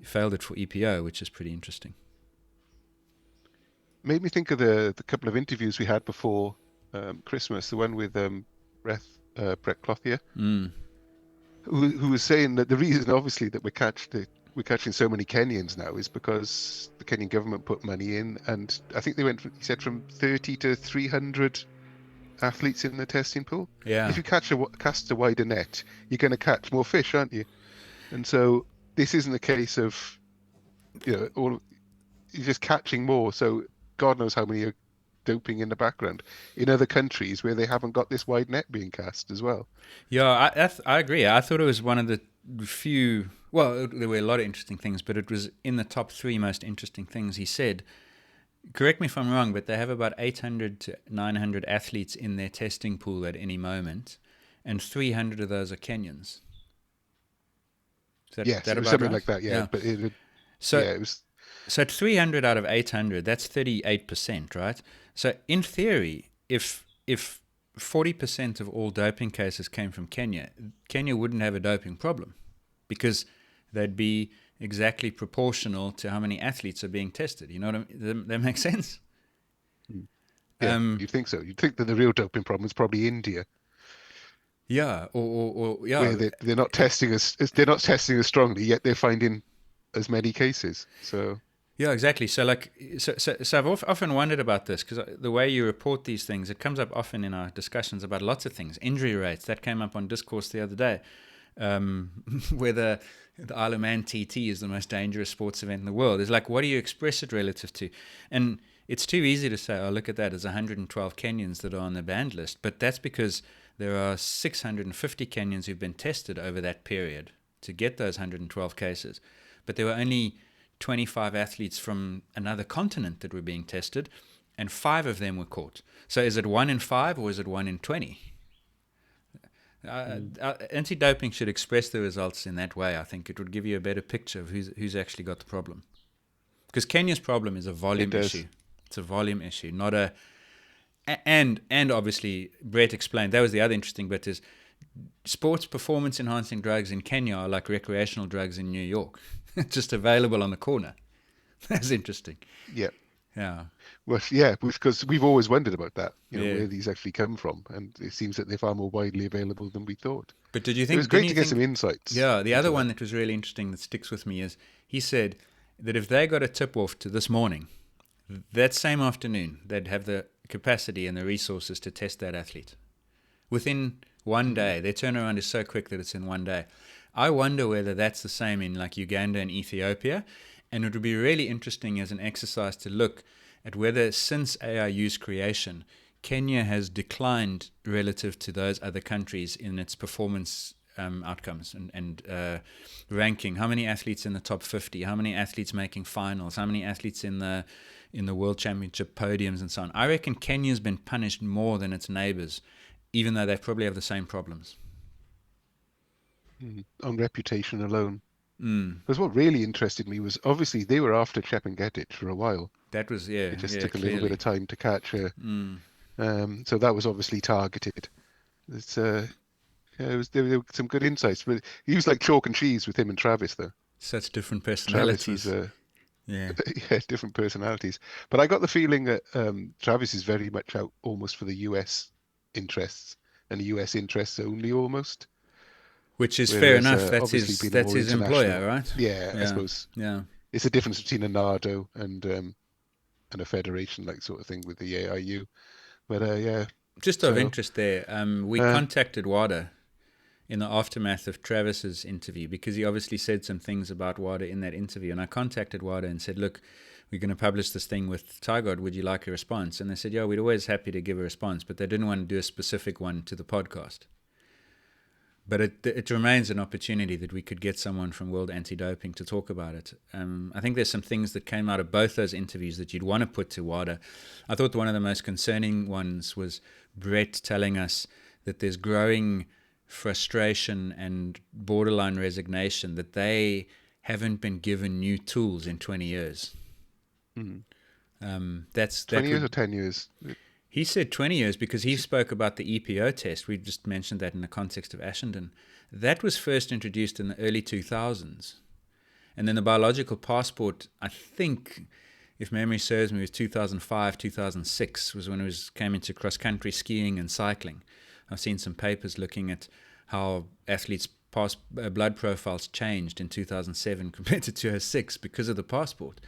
failed it for EPO, which is pretty interesting. Made me think of the couple of interviews we had before Christmas, the one with Brett Clothier, who was saying that the reason, obviously, that we're catching so many Kenyans now is because the Kenyan government put money in, and I think he said from 30 to 300 athletes in the testing pool. Yeah. If you cast a wider net, you're going to catch more fish, aren't you? And so this isn't a case of, you're just catching more. So God knows how many are doping in the background in other countries where they haven't got this wide net being cast as well. Yeah, I agree. I thought it was one of the few. Well, there were a lot of interesting things, but it was in the top 3 most interesting things. He said, correct me if I'm wrong, but they have about 800 to 900 athletes in their testing pool at any moment, and 300 of those are Kenyans. Yes, it was something like that, yeah. But it was... So at 300 out of 800, that's 38%, right? So in theory, if 40% of all doping cases came from Kenya wouldn't have a doping problem, because they'd be exactly proportional to how many athletes are being tested. You know what I mean? That makes sense? Yeah, you'd think so. You'd think that the real doping problem is probably India. Yeah, or where they're not testing as strongly, yet they're finding as many cases. So yeah, exactly. So I've often wondered about this, because the way you report these things, it comes up often in our discussions about lots of things. Injury rates, that came up on Discourse the other day. Whether the Isle of Man TT is the most dangerous sports event in the world. It's like, what do you express it relative to? And it's too easy to say, oh, look at that, there's 112 Kenyans that are on the banned list. But that's because there are 650 Kenyans who've been tested over that period to get those 112 cases. But there were only 25 athletes from another continent that were being tested, and 5 of them were caught. So is it 1 in 5 or is it 1 in 20? Anti-doping should express the results in that way. I think it would give you a better picture of who's actually got the problem. Because Kenya's problem is a volume issue. It's a volume issue, not a... And obviously, Brett explained, that was the other interesting bit, is sports performance-enhancing drugs in Kenya are like recreational drugs in New York. Just available on the corner. That's interesting. Yeah. Yeah. Well, yeah, because we've always wondered about that, Yeah. where these actually come from, and it seems that they're far more widely available than we thought. But did you think... It was great to get some insights. Yeah, the other one that was really interesting that sticks with me is he said that if they got a tip-off to this morning, that same afternoon, they'd have the capacity and the resources to test that athlete. Within one day, their turnaround is so quick that it's in one day. I wonder whether that's the same in like Uganda and Ethiopia, and it would be really interesting as an exercise to look at whether since AIU's creation, Kenya has declined relative to those other countries in its performance outcomes and ranking. How many athletes in the top 50? How many athletes making finals? How many athletes in the World Championship podiums and so on? I reckon Kenya's been punished more than its neighbours, even though they probably have the same problems. On reputation alone. Mm. Because what really interested me was, obviously, they were after Chepengetic for a while. That was, yeah. It just yeah, took a clearly. little bit of time to catch her. Mm. So that was obviously targeted. It's, there were some good insights. But he was like chalk and cheese with him and Travis, though. Such different personalities. Travis was, yeah. yeah, different personalities. But I got the feeling that Travis is very much out almost for the US interests, and the US interests only almost. Which is fair enough. That's obviously his more employer, international. right? Yeah, I suppose. Yeah. It's a difference between a NARDO and a federation, like sort of thing with the AIU. But yeah. Just of interest there, we contacted WADA in the aftermath of Travis's interview, because he obviously said some things about WADA in that interview. And I contacted WADA and said, look, we're going to publish this thing with Tygod. Would you like a response? And they said, yeah, we'd always happy to give a response, but they didn't want to do a specific one to the podcast. But it remains an opportunity that we could get someone from World Anti-Doping to talk about it. I think there's some things that came out of both those interviews that you'd want to put to WADA. I thought one of the most concerning ones was Brett telling us that there's growing frustration and borderline resignation that they haven't been given new tools in 20 years. That's 20 years or 10 years? He said 20 years because he spoke about the EPO test. We just mentioned that in the context of Ashenden. That was first introduced in the early 2000s. And then the biological passport, I think, if memory serves me, was 2005, 2006 was when it came into cross-country skiing and cycling. I've seen some papers looking at how athletes' blood profiles changed in 2007 compared to 2006 because of the passport.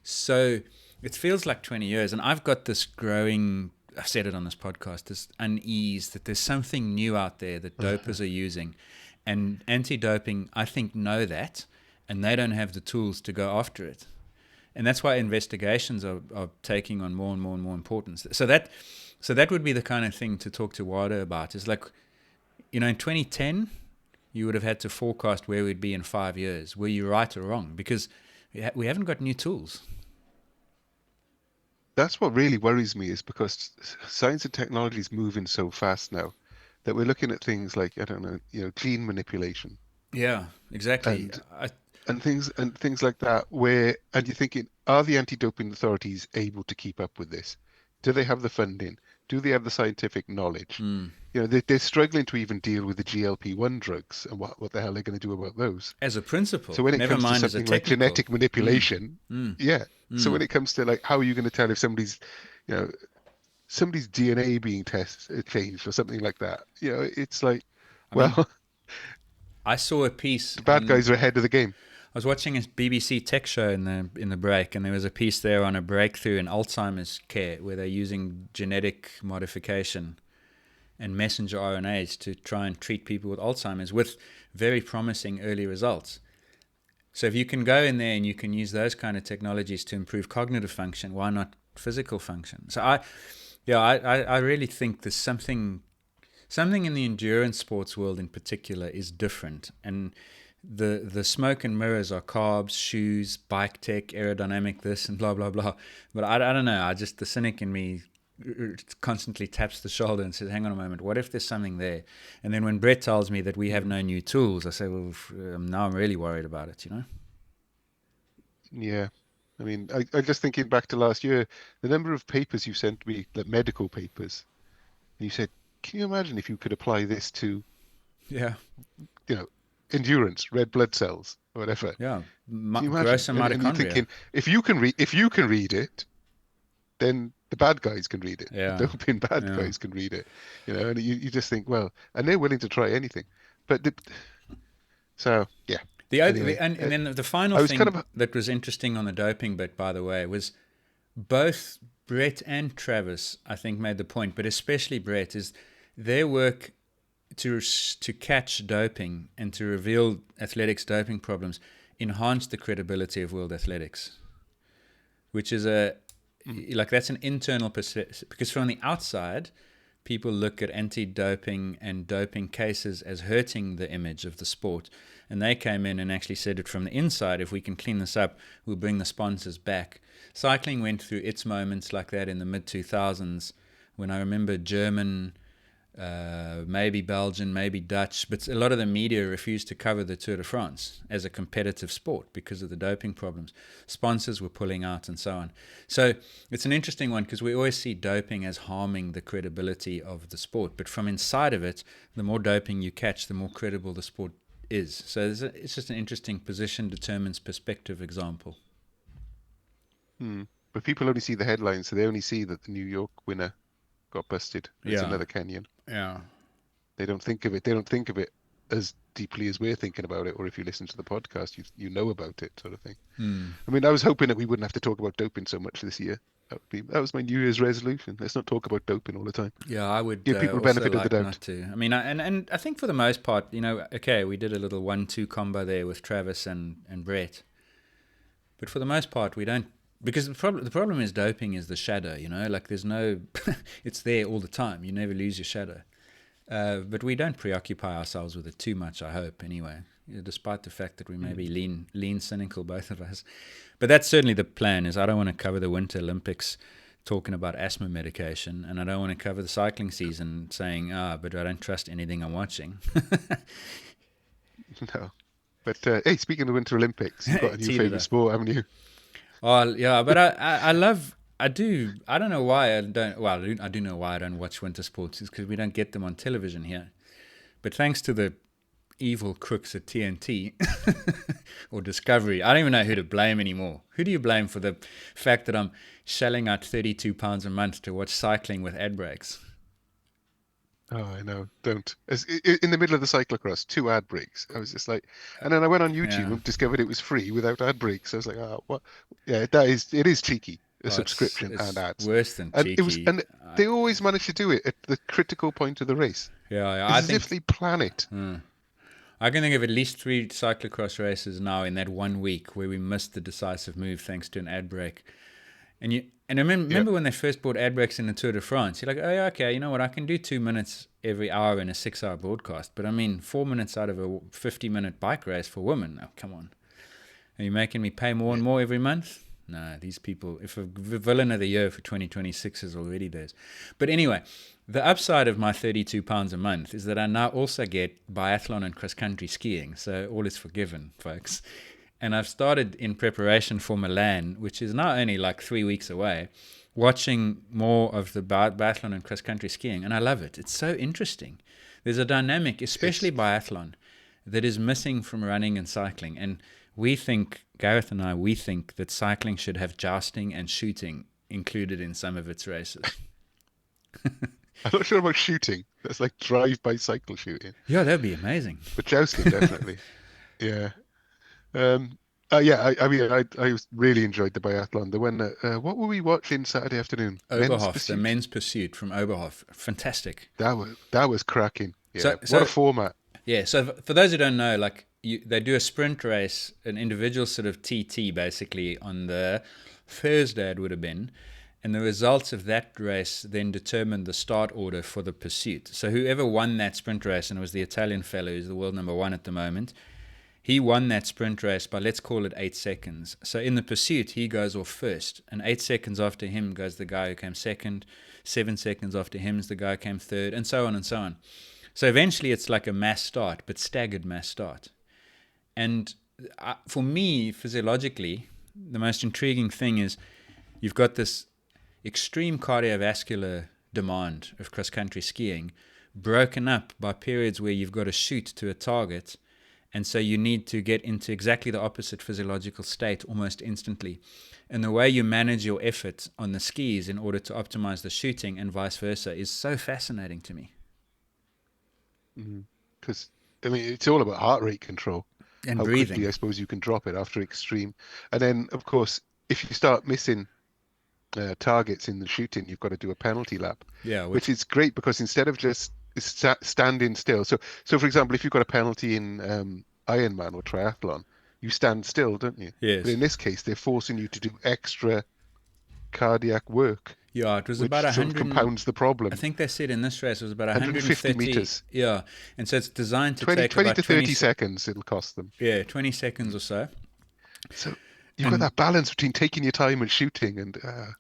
So it feels like 20 years. And I've got this growing, I've said it on this podcast, this unease that there's something new out there that dopers are using. And anti-doping, I think, know that, and they don't have the tools to go after it. And that's why investigations are taking on more and more and more importance. So that would be the kind of thing to talk to WADA about. It's like, in 2010, you would have had to forecast where we'd be in 5 years. Were you right or wrong? Because we haven't got new tools. That's what really worries me, is because science and technology is moving so fast now that we're looking at things like, I don't know, gene manipulation. Yeah, exactly. And things like that, and you're thinking, are the anti-doping authorities able to keep up with this? Do they have the funding? Do they have the scientific knowledge? They're struggling to even deal with the GLP-1 drugs, and what the hell they're going to do about those? As a principle, so when it never comes mind to as a something like technical. genetic manipulation, So when it comes to like, how are you going to tell if somebody's DNA being changed or something like that? It's like, I saw a piece. The bad guys are ahead of the game. I was watching a BBC tech show in the break, and there was a piece there on a breakthrough in Alzheimer's care where they're using genetic modification and messenger RNAs to try and treat people with Alzheimer's with very promising early results. So if you can go in there and you can use those kind of technologies to improve cognitive function, why not physical function. So I really think there's something in the endurance sports world in particular is different, and the smoke and mirrors are carbs, shoes, bike tech, aerodynamic this and blah blah blah. But I don't know. The cynic in me constantly taps the shoulder and says, hang on a moment, what if there's something there? And then when Brett tells me that we have no new tools, I say, well, now I'm really worried about it, Yeah. I mean, I just thinking back to last year, the number of papers you sent me, like medical papers, and you said, can you imagine if you could apply this to, Yeah. Endurance, red blood cells, or whatever? Yeah. Can you imagine? Gross and And you're mitochondria. thinking, if you can read it, then the bad guys can read it. Yeah. The doping bad guys can read it. And you just think, well, and they're willing to try anything. But so yeah. Anyway, and then the final thing that was interesting on the doping bit, by the way, was both Brett and Travis, I think, made the point, but especially Brett, is their work to catch doping and to reveal athletics doping problems enhanced the credibility of world athletics, which is that's an internal perception, because from the outside, people look at anti-doping and doping cases as hurting the image of the sport. And they came in and actually said it from the inside, if we can clean this up, we'll bring the sponsors back. Cycling went through its moments like that in the mid-2000s, when I remember German, maybe Belgian, maybe Dutch, but a lot of the media refused to cover the Tour de France as a competitive sport because of the doping problems. Sponsors were pulling out and so on. So it's an interesting one, because we always see doping as harming the credibility of the sport. But from inside of it, the more doping you catch, the more credible the sport is. So it's just an interesting position determines perspective example. But people only see the headlines, so they only see that the New York winner got busted. It's another Kenyan. Yeah. They don't think of it. They don't think of it as deeply as we're thinking about it. Or if you listen to the podcast, you know about it, sort of thing. I mean, I was hoping that we wouldn't have to talk about doping so much this year. That was my New Year's resolution. Let's not talk about doping all the time. Yeah, I would give people benefit of the doubt. Not to. I mean, and I think for the most part, okay, we did a little 1-2 combo there with Travis and Brett, but for the most part, we don't. Because the problem is doping is the shadow, like there's no, it's there all the time. You never lose your shadow. But we don't preoccupy ourselves with it too much, I hope, anyway, despite the fact that we may be lean cynical, both of us. But that's certainly the plan, is I don't want to cover the Winter Olympics talking about asthma medication, and I don't want to cover the cycling season saying, but I don't trust anything I'm watching. No. But, hey, speaking of the Winter Olympics, you've got a new favourite sport, haven't you? Oh yeah, but I don't know why I don't. Well, I do know why I don't watch winter sports. Is because we don't get them on television here. But thanks to the evil crooks at TNT or Discovery, I don't even know who to blame anymore. Who do you blame for the fact that I'm shelling out £32 a month to watch cycling with ad breaks? Oh, I know. Don't. In the middle of the cyclo-cross, 2 ad breaks. I was just like, and then I went on YouTube and discovered it was free without ad breaks. I was like, oh, what? Yeah, it is cheeky. A subscription it's and ads. Worse than and cheeky. They always manage to do it at the critical point of the race. Yeah, it's as if they plan it. I can think of at least 3 cyclocross races now in that 1 week where we missed the decisive move thanks to an ad break. And remember when they first brought ad breaks in the Tour de France, you're like, oh, yeah, okay, you know what, I can do 2 minutes every hour in a 6-hour broadcast, but I mean 4 minutes out of a 50-minute bike race for women. Oh, come on. Are you making me pay more and more every month? No, these people, if a villain of the year for 2026 is already theirs. But anyway, the upside of my £32 a month is that I now also get biathlon and cross-country skiing, so all is forgiven, folks. And I've started in preparation for Milan, which is now only like 3 weeks away, watching more of the biathlon and cross-country skiing, and I love it. It's so interesting. There's a dynamic, especially biathlon, that is missing from running and cycling. And Gareth and I think that cycling should have jousting and shooting included in some of its races. I'm not sure about shooting. That's like drive-by cycle shooting. Yeah, that'd be amazing. But jousting, definitely. Yeah. I mean, I really enjoyed the biathlon. The one, what were we watching Saturday afternoon? The Men's Pursuit from Oberhof. Fantastic. That was cracking. Yeah. So, what a format. Yeah. So for those who don't know, they do a sprint race, an individual sort of TT basically on the Thursday it would have been, And the results of that race then determined the start order for the pursuit. So whoever won that sprint race, and it was the Italian fellow who's the world number 1 at the moment, he won that sprint race by, let's call it 8 seconds. So in the pursuit, he goes off first. And 8 seconds after him goes the guy who came second. 7 seconds after him is the guy who came third, and so on and so on. So eventually it's like a mass start, but staggered mass start. And for me, physiologically, the most intriguing thing is you've got this extreme cardiovascular demand of cross-country skiing broken up by periods where you've got to shoot to a target, and so you need to get into exactly the opposite physiological state almost instantly. And the way you manage your effort on the skis in order to optimize the shooting and vice versa is so fascinating to me. Because, I mean, it's all about heart rate control. And how breathing. quickly, I suppose, you can drop it after extreme. And then, of course, if you start missing targets in the shooting, you've got to do a penalty lap. Yeah, which is great because instead of just standing still. So for example, if you've got a penalty in Ironman or triathlon, you stand still, don't you? Yes. But in this case, they're forcing you to do extra cardiac work. Yeah, it was which about sort 100. of compounds the problem. I think they said in this race it was about 150 meters. Yeah, and so it's designed to 20 take 20 about to 30 seconds it'll cost them. Yeah, 20 seconds or so. So you've got that balance between taking your time and shooting.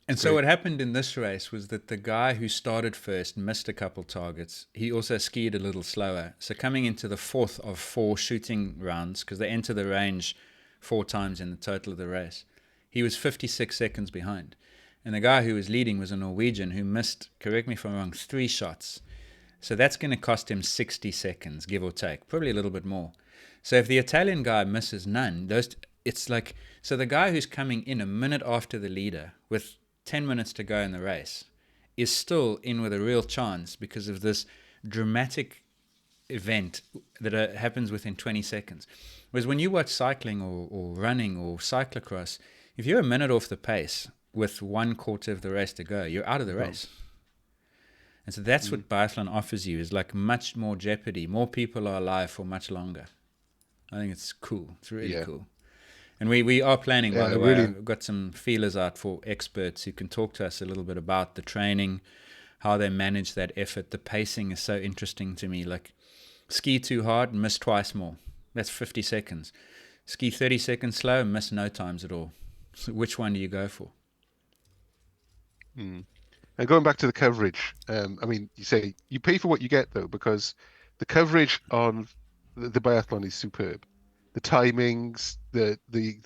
And so what happened in this race was that the guy who started first missed a couple targets. He also skied a little slower. So coming into the 4th of 4 shooting rounds, because they enter the range 4 times in the total of the race, he was 56 seconds behind. And the guy who was leading was a Norwegian who missed, correct me if I'm wrong, 3 shots. So that's going to cost him 60 seconds, give or take, probably a little bit more. So if the Italian guy misses none, it's like, so the guy who's coming in a minute after the leader with 10 minutes to go in the race is still in with a real chance because of this dramatic event that happens within 20 seconds. Whereas when you watch cycling or running or cyclo-cross, if you're a minute off the pace with 1/4 of the race to go, you're out of the race. And so that's what biathlon offers you, is like much more jeopardy. More people are alive for much longer. I think it's cool. It's really cool. And we are planning, by the way, I've got some feelers out for experts who can talk to us a little bit about the training, how they manage that effort. The pacing is so interesting to me. Like, ski too hard, miss twice more. That's 50 seconds. Ski 30 seconds slow, miss no times at all. So which one do you go for? And going back to the coverage, I mean, you say you pay for what you get, though, because the coverage on the biathlon is superb. The timings, the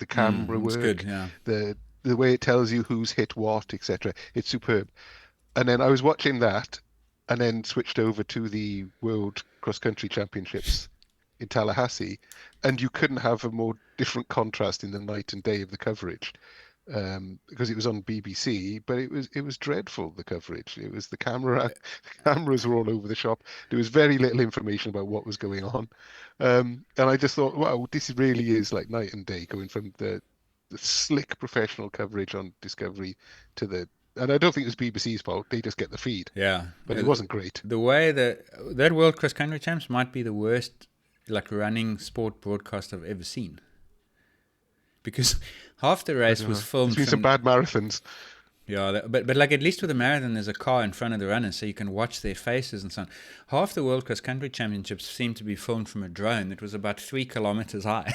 camera work, good, yeah. the way it tells you who's hit what, etc. It's superb. And then I was watching that, and then switched over to the World Cross Country Championships in Tallahassee, and you couldn't have a more different contrast in the night and day of the coverage. Because it was on BBC, but it was dreadful, the coverage. It was the cameras were all over the shop. There was very little information about what was going on. And I just thought, wow, this really is like night and day, going from the slick professional coverage on Discovery to and I don't think it was BBC's fault. They just get the feed. Yeah. But it wasn't great. The way that World Cross Country Champs might be the worst like running sport broadcast I've ever seen. Because half the race was filmed. There's been some bad marathons. Yeah, but like at least with a marathon, there's a car in front of the runners, so you can watch their faces and so on. Half the World Cross Country Championships seemed to be filmed from a drone that was about 3 kilometers high.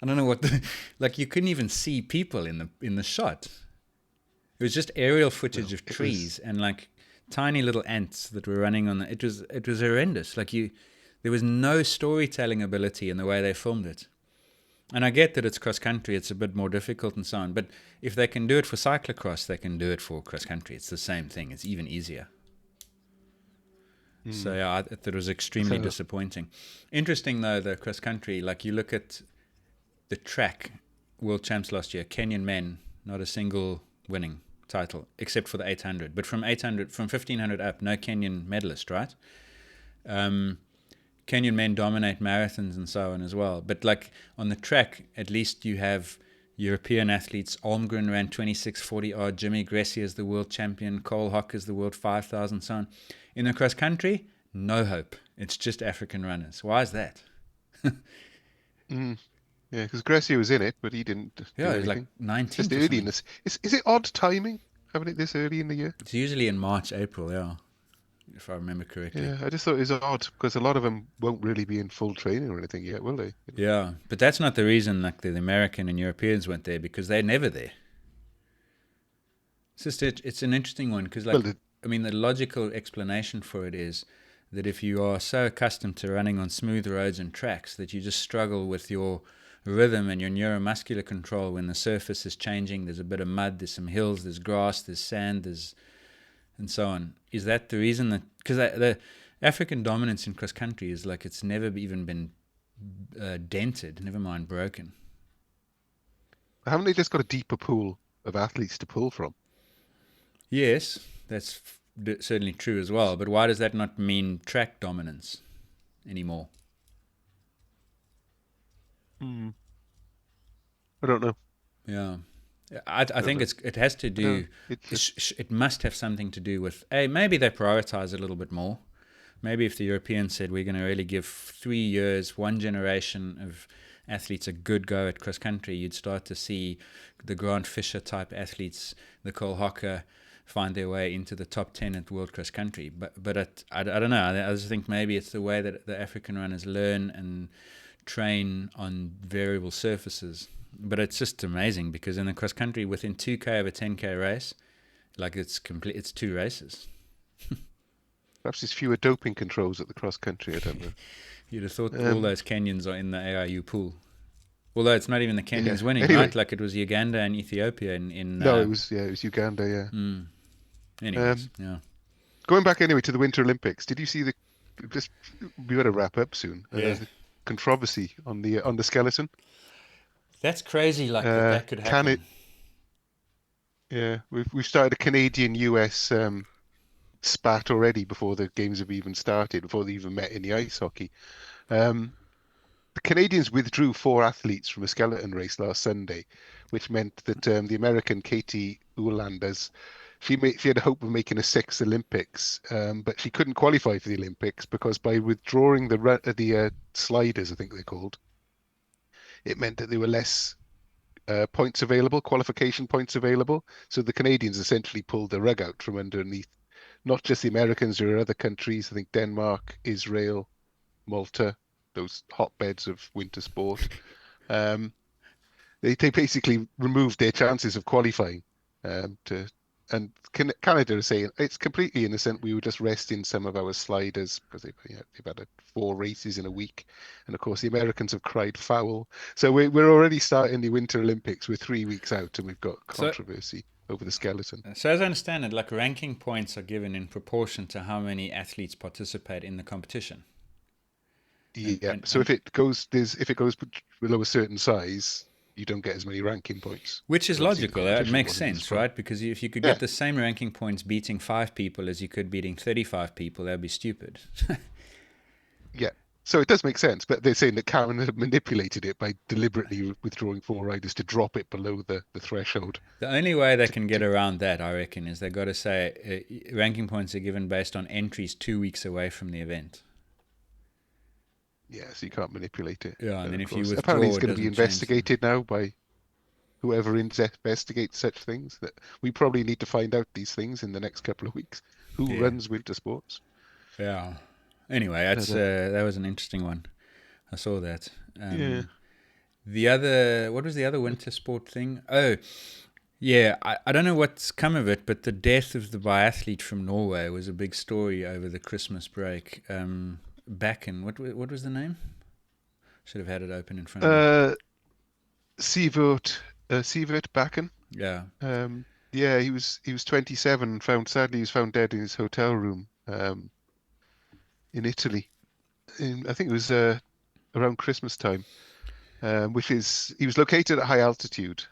I don't know what like you couldn't even see people in the shot. It was just aerial footage of trees and like tiny little ants that were running on it was horrendous. Like there was no storytelling ability in the way they filmed it. And I get that it's cross-country, it's a bit more difficult and so on, but if they can do it for cyclo-cross, they can do it for cross-country. It's the same thing. It's even easier. So, yeah, I thought it was extremely disappointing. Interesting, though, the cross-country, like you look at the track world champs last year, Kenyan men, not a single winning title, except for the 800. But from 1,500 up, no Kenyan medalist, right? Kenyan men dominate marathons and so on as well. But like on the track, at least you have European athletes. Almgren ran 26:40 odd. Jimmy Gressier is the world champion. Cole Hock is the world 5,000, so on. In the cross country, no hope. It's just African runners. Why is that? Yeah, because Gressier was in it, but he didn't. Yeah, it was like 19th. Just early in this. Is it odd timing? having it this early in the year? It's usually in March, April, yeah, if I remember correctly. Yeah, I just thought it was odd because a lot of them won't really be in full training or anything yet, will they? Yeah, but that's not the reason like the American and Europeans went there, because they're never there. It's just it's an interesting one because Well, the logical explanation for it is that if you are so accustomed to running on smooth roads and tracks that you just struggle with your rhythm and your neuromuscular control when the surface is changing, there's a bit of mud, there's some hills, there's grass, there's sand, and so on. Is that the reason that, because the African dominance in cross country is like it's never even been dented, never mind broken. haven't they just got a deeper pool of athletes to pull from? Yes, that's certainly true as well. But why does that not mean track dominance anymore? I don't know. Yeah, I think it has to do. It must have something to do with maybe they prioritize a little bit more. Maybe if the Europeans said we're going to really give 3 years, one generation of athletes a good go at cross country, you'd start to see the Grant Fisher type athletes, the Cole Hocker, find their way into the top 10 at World Cross Country. But I don't know. I just think maybe it's the way that the African runners learn and train on variable surfaces. But it's just amazing because in the cross country, within 2K of a 10K race, like it's 2 races. Perhaps there's fewer doping controls at the cross country. I don't know. You'd have thought all those Kenyans are in the AIU pool. Although it's not even the Kenyans winning, anyway. right? Like it was Uganda and Ethiopia in No, it was Uganda, yeah. Anyways, yeah. Going back anyway to the Winter Olympics, did you see we got to wrap up soon. The controversy on the skeleton. That's crazy, like that could happen. We've started a Canadian-US spat already before the games have even started, before they even met in the ice hockey. The Canadians withdrew 4 athletes from a skeleton race last Sunday, which meant that the American Katie Ulanders, she had a hope of making a 6th Olympics, but she couldn't qualify for the Olympics because by withdrawing the sliders, I think they're called, it meant that there were less points available, qualification points available. So the Canadians essentially pulled the rug out from underneath not just the Americans, there are other countries, I think Denmark, Israel, Malta, those hotbeds of winter sport. They basically removed their chances of qualifying. And Canada is saying it's completely innocent. We were just resting some of our sliders because they've had 4 races in a week, and of course the Americans have cried foul. So we're already starting the Winter Olympics. We're 3 weeks out, and we've got controversy over the skeleton. So as I understand it, like ranking points are given in proportion to how many athletes participate in the competition. Yeah. So if it goes below a certain size, you don't get as many ranking points. Which is logical. It makes sense, right? Because if you could get the same ranking points beating 5 people as you could beating 35 people, that would be stupid. Yeah. So it does make sense, but they're saying that Karen had manipulated it by deliberately withdrawing 4 riders to drop it below the threshold. The only way they can get around that, I reckon, is they've got to say ranking points are given based on entries 2 weeks away from the event. Yeah, so you can't manipulate it. Yeah, and then if you withdraw, apparently it's going to be investigated now by whoever investigates such things. That we probably need to find out these things in the next couple of weeks. Who runs winter sports? Yeah. Anyway, that was an interesting one. I saw that. What was the other winter sport thing? Oh, yeah. I don't know what's come of it, but the death of the biathlete from Norway was a big story over the Christmas break. Bakken, what was the name? Should have had it open in front of me. Sivert Bakken. Yeah. He was 27. Sadly, he was found dead in his hotel room in Italy. I think it was around Christmas time, he was located at high altitude,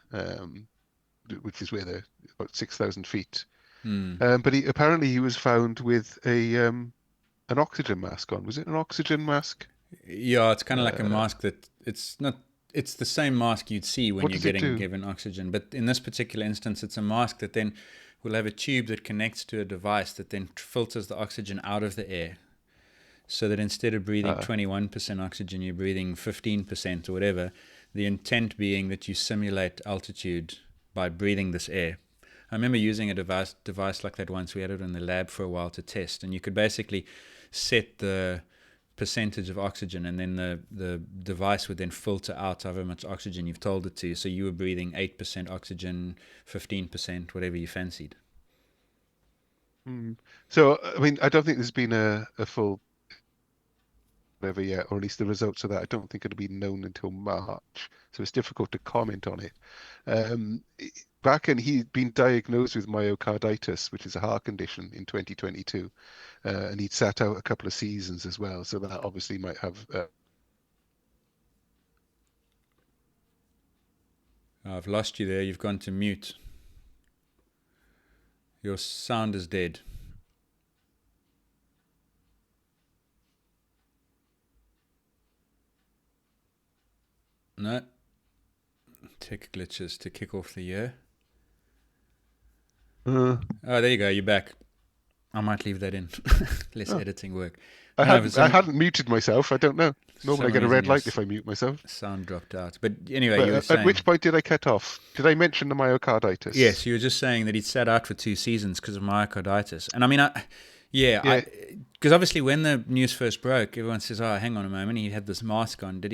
which is where about 6,000 feet. But he was found with an oxygen mask on. Was it an oxygen mask? Yeah, it's kind of like a mask that it's not. It's the same mask you'd see when you're getting given oxygen, but in this particular instance, it's a mask that then will have a tube that connects to a device that then filters the oxygen out of the air, so that instead of breathing 21% oxygen, you're breathing 15% or whatever. The intent being that you simulate altitude by breathing this air. I remember using a device like that once. We had it in the lab for a while to test, and you could basically set the percentage of oxygen, and then the device would then filter out however much oxygen you've told it to. So you were breathing 8% oxygen, 15%, whatever you fancied. So, I mean, I don't think there's been a full whatever yet, or at least the results of that. I don't think it'll be known until March, so it's difficult to comment on it. Back and he'd been diagnosed with myocarditis, which is a heart condition, in 2022, and he'd sat out a couple of seasons as well. So that obviously might have. I've lost you there. You've gone to mute. Your sound is dead. No. Tech glitches to kick off the year. Oh, there you go. You're back. I might leave that in. Less editing work. I hadn't muted myself. I don't know. Normally I get a red light if I mute myself. Sound dropped out. But anyway, you were saying... At which point did I cut off? Did I mention the myocarditis? Yes, you were just saying that he'd sat out for 2 seasons because of myocarditis. And I mean, because obviously when the news first broke, everyone says, oh, hang on a moment, he had this mask on. Did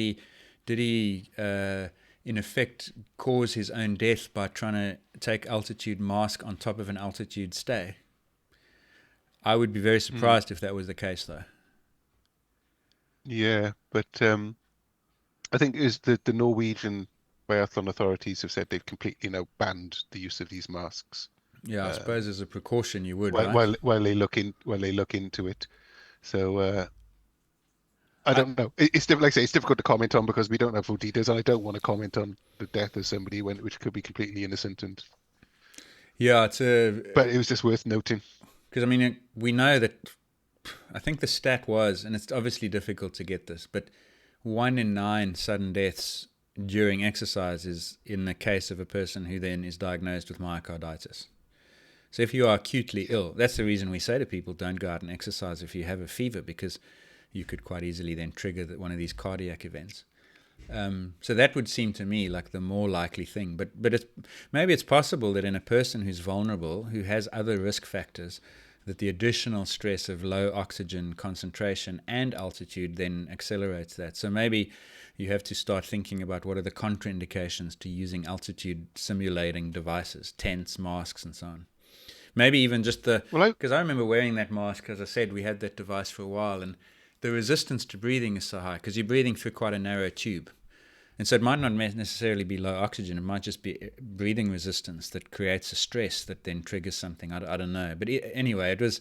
he in effect cause his own death by trying to take altitude mask on top of an altitude stay? I would be very surprised if that was the case, though. Yeah, but I think is the Norwegian biathlon authorities have said they've completely now banned the use of these masks. Yeah, I suppose as a precaution you would, right? While they look into it. So I don't know. It's like I say, it's difficult to comment on because we don't have full details, and I don't want to comment on the death of somebody which could be completely innocent. And yeah, but it was just worth noting. Because I mean, we know that. I think the stat was, and it's obviously difficult to get this, but 1 in 9 sudden deaths during exercise is in the case of a person who then is diagnosed with myocarditis. So if you are acutely ill, that's the reason we say to people, don't go out and exercise if you have a fever, because you could quite easily then trigger one of these cardiac events. So that would seem to me like the more likely thing. But maybe it's possible that in a person who's vulnerable, who has other risk factors, that the additional stress of low oxygen concentration and altitude then accelerates that. So maybe you have to start thinking about what are the contraindications to using altitude simulating devices, tents, masks, and so on. Maybe even just because I remember wearing that mask, as I said, we had that device for a while, and the resistance to breathing is so high because you're breathing through quite a narrow tube. And so it might not necessarily be low oxygen. It might just be breathing resistance that creates a stress that then triggers something. I don't know. But anyway, it was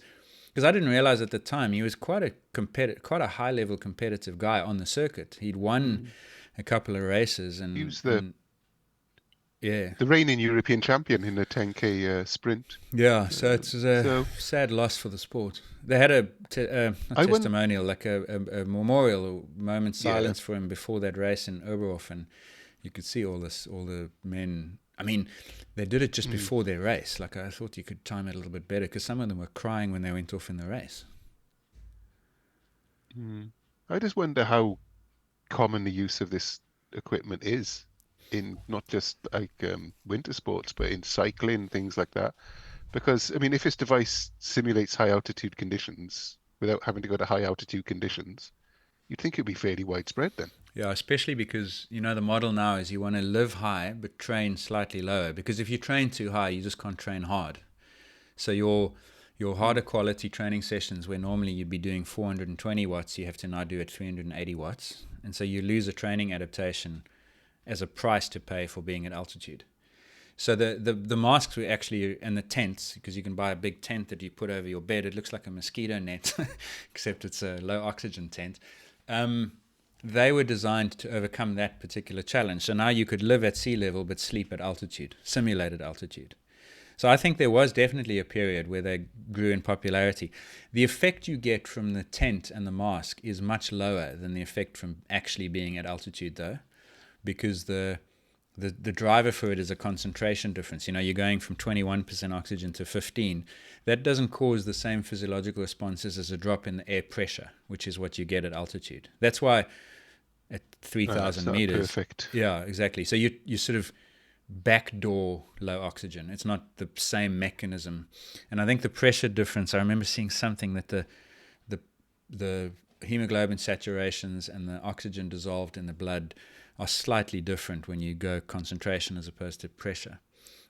because I didn't realize at the time he was quite a high-level competitive guy on the circuit. He'd won a couple of races. And he was the reigning European champion in the 10K sprint. Yeah, so it's a sad loss for the sport. They had a testimonial, like a memorial or moment silence for him before that race in Oberhof, and you could see all the men. I mean, they did it just before their race. Like I thought you could time it a little bit better because some of them were crying when they went off in the race. I just wonder how common the use of this equipment is in not just like winter sports, but in cycling, things like that. Because, I mean, if this device simulates high altitude conditions without having to go to high altitude conditions, you'd think it'd be fairly widespread then. Yeah, especially because, the model now is you want to live high but train slightly lower. Because if you train too high, you just can't train hard. So your harder quality training sessions where normally you'd be doing 420 watts, you have to now do at 380 watts. And so you lose a training adaptation as a price to pay for being at altitude. So the masks were actually, and the tents, because you can buy a big tent that you put over your bed. It looks like a mosquito net, except it's a low oxygen tent. They were designed to overcome that particular challenge. So now you could live at sea level but sleep at altitude, simulated altitude. So I think there was definitely a period where they grew in popularity. The effect you get from the tent and the mask is much lower than the effect from actually being at altitude, though, because the driver for it is a concentration difference. You're going from 21% oxygen to 15. That doesn't cause the same physiological responses as a drop in the air pressure, which is what you get at altitude. That's why at 3,000 meters. Perfect. Yeah, exactly. So you sort of backdoor low oxygen. It's not the same mechanism. And I think the pressure difference, I remember seeing something that the hemoglobin saturations and the oxygen dissolved in the blood are slightly different when you go concentration as opposed to pressure.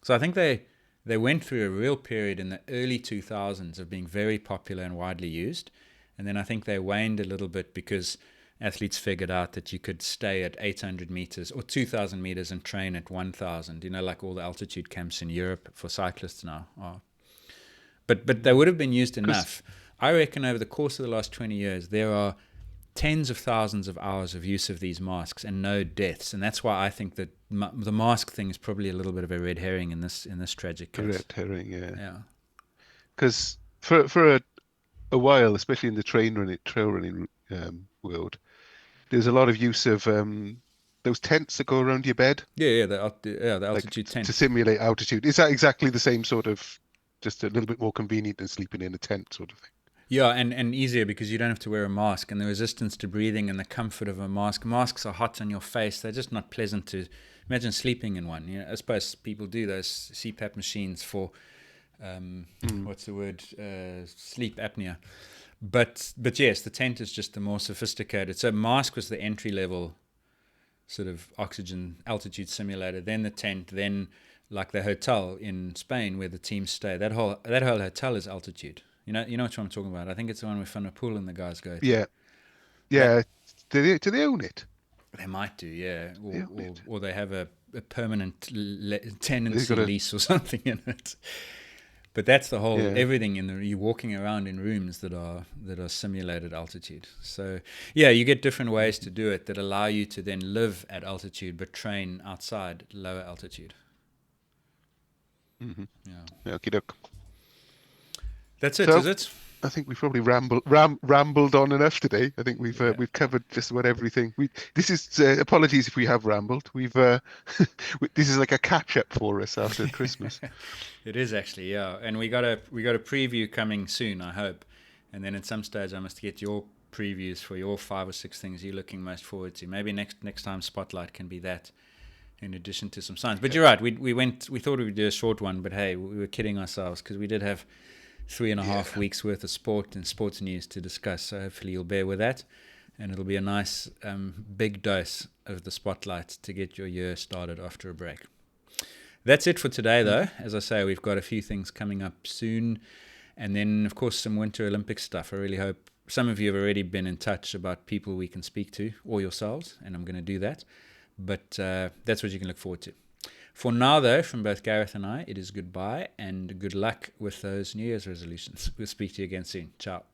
So I think they went through a real period in the early 2000s of being very popular and widely used. And then I think they waned a little bit because athletes figured out that you could stay at 800 meters or 2,000 meters and train at 1,000, like all the altitude camps in Europe for cyclists now are. But they would have been used enough. I reckon over the course of the last 20 years, there are tens of thousands of hours of use of these masks and no deaths. And that's why I think that the mask thing is probably a little bit of a red herring in this tragic case. A red herring, yeah. Yeah. Because for a while, especially in the trail running world, there's a lot of use of those tents that go around your bed. Yeah, the altitude tent. To simulate altitude. Is that exactly the same sort of, just a little bit more convenient than sleeping in a tent sort of thing? Yeah, and easier because you don't have to wear a mask, and the resistance to breathing and the comfort of a mask. Masks are hot on your face. They're just not pleasant to imagine sleeping in one. I suppose people do those CPAP machines for what's the word? Sleep apnea. But yes, the tent is just the more sophisticated. So mask was the entry level sort of oxygen altitude simulator, then the tent, then like the hotel in Spain where the teams stay. That whole hotel is altitude. You know what I'm talking about. I think it's the one where Van der Poel and the guys go to. Yeah. Do they own it? They might do, yeah. Or they have a permanent tenancy lease or something in it. But that's the whole everything you're walking around in rooms that are simulated altitude. So you get different ways to do it that allow you to then live at altitude but train outside at lower altitude. Mm-hmm. Yeah. Okie doke. That's it, is it? I think we've probably rambled on enough today. I think we've covered just about everything. This is apologies if we have rambled. This is like a catch up for us after Christmas. It is actually, yeah. And we got a preview coming soon, I hope. And then at some stage I must get your previews for your 5 or 6 things you're looking most forward to. Maybe next time Spotlight can be that, in addition to some science. But you're right. We thought we would do a short one, but hey, we were kidding ourselves because we did have 3.5 weeks worth of sport and sports news to discuss. So hopefully you'll bear with that, and it'll be a nice big dose of the Spotlight to get your year started after a break. That's it for today, though. As I say, we've got a few things coming up soon, and then of course some Winter Olympics stuff. I really hope some of you have already been in touch about people we can speak to, or yourselves, and I'm going to do that. But that's what you can look forward to. For now, though, from both Gareth and I, it is goodbye and good luck with those New Year's resolutions. We'll speak to you again soon. Ciao.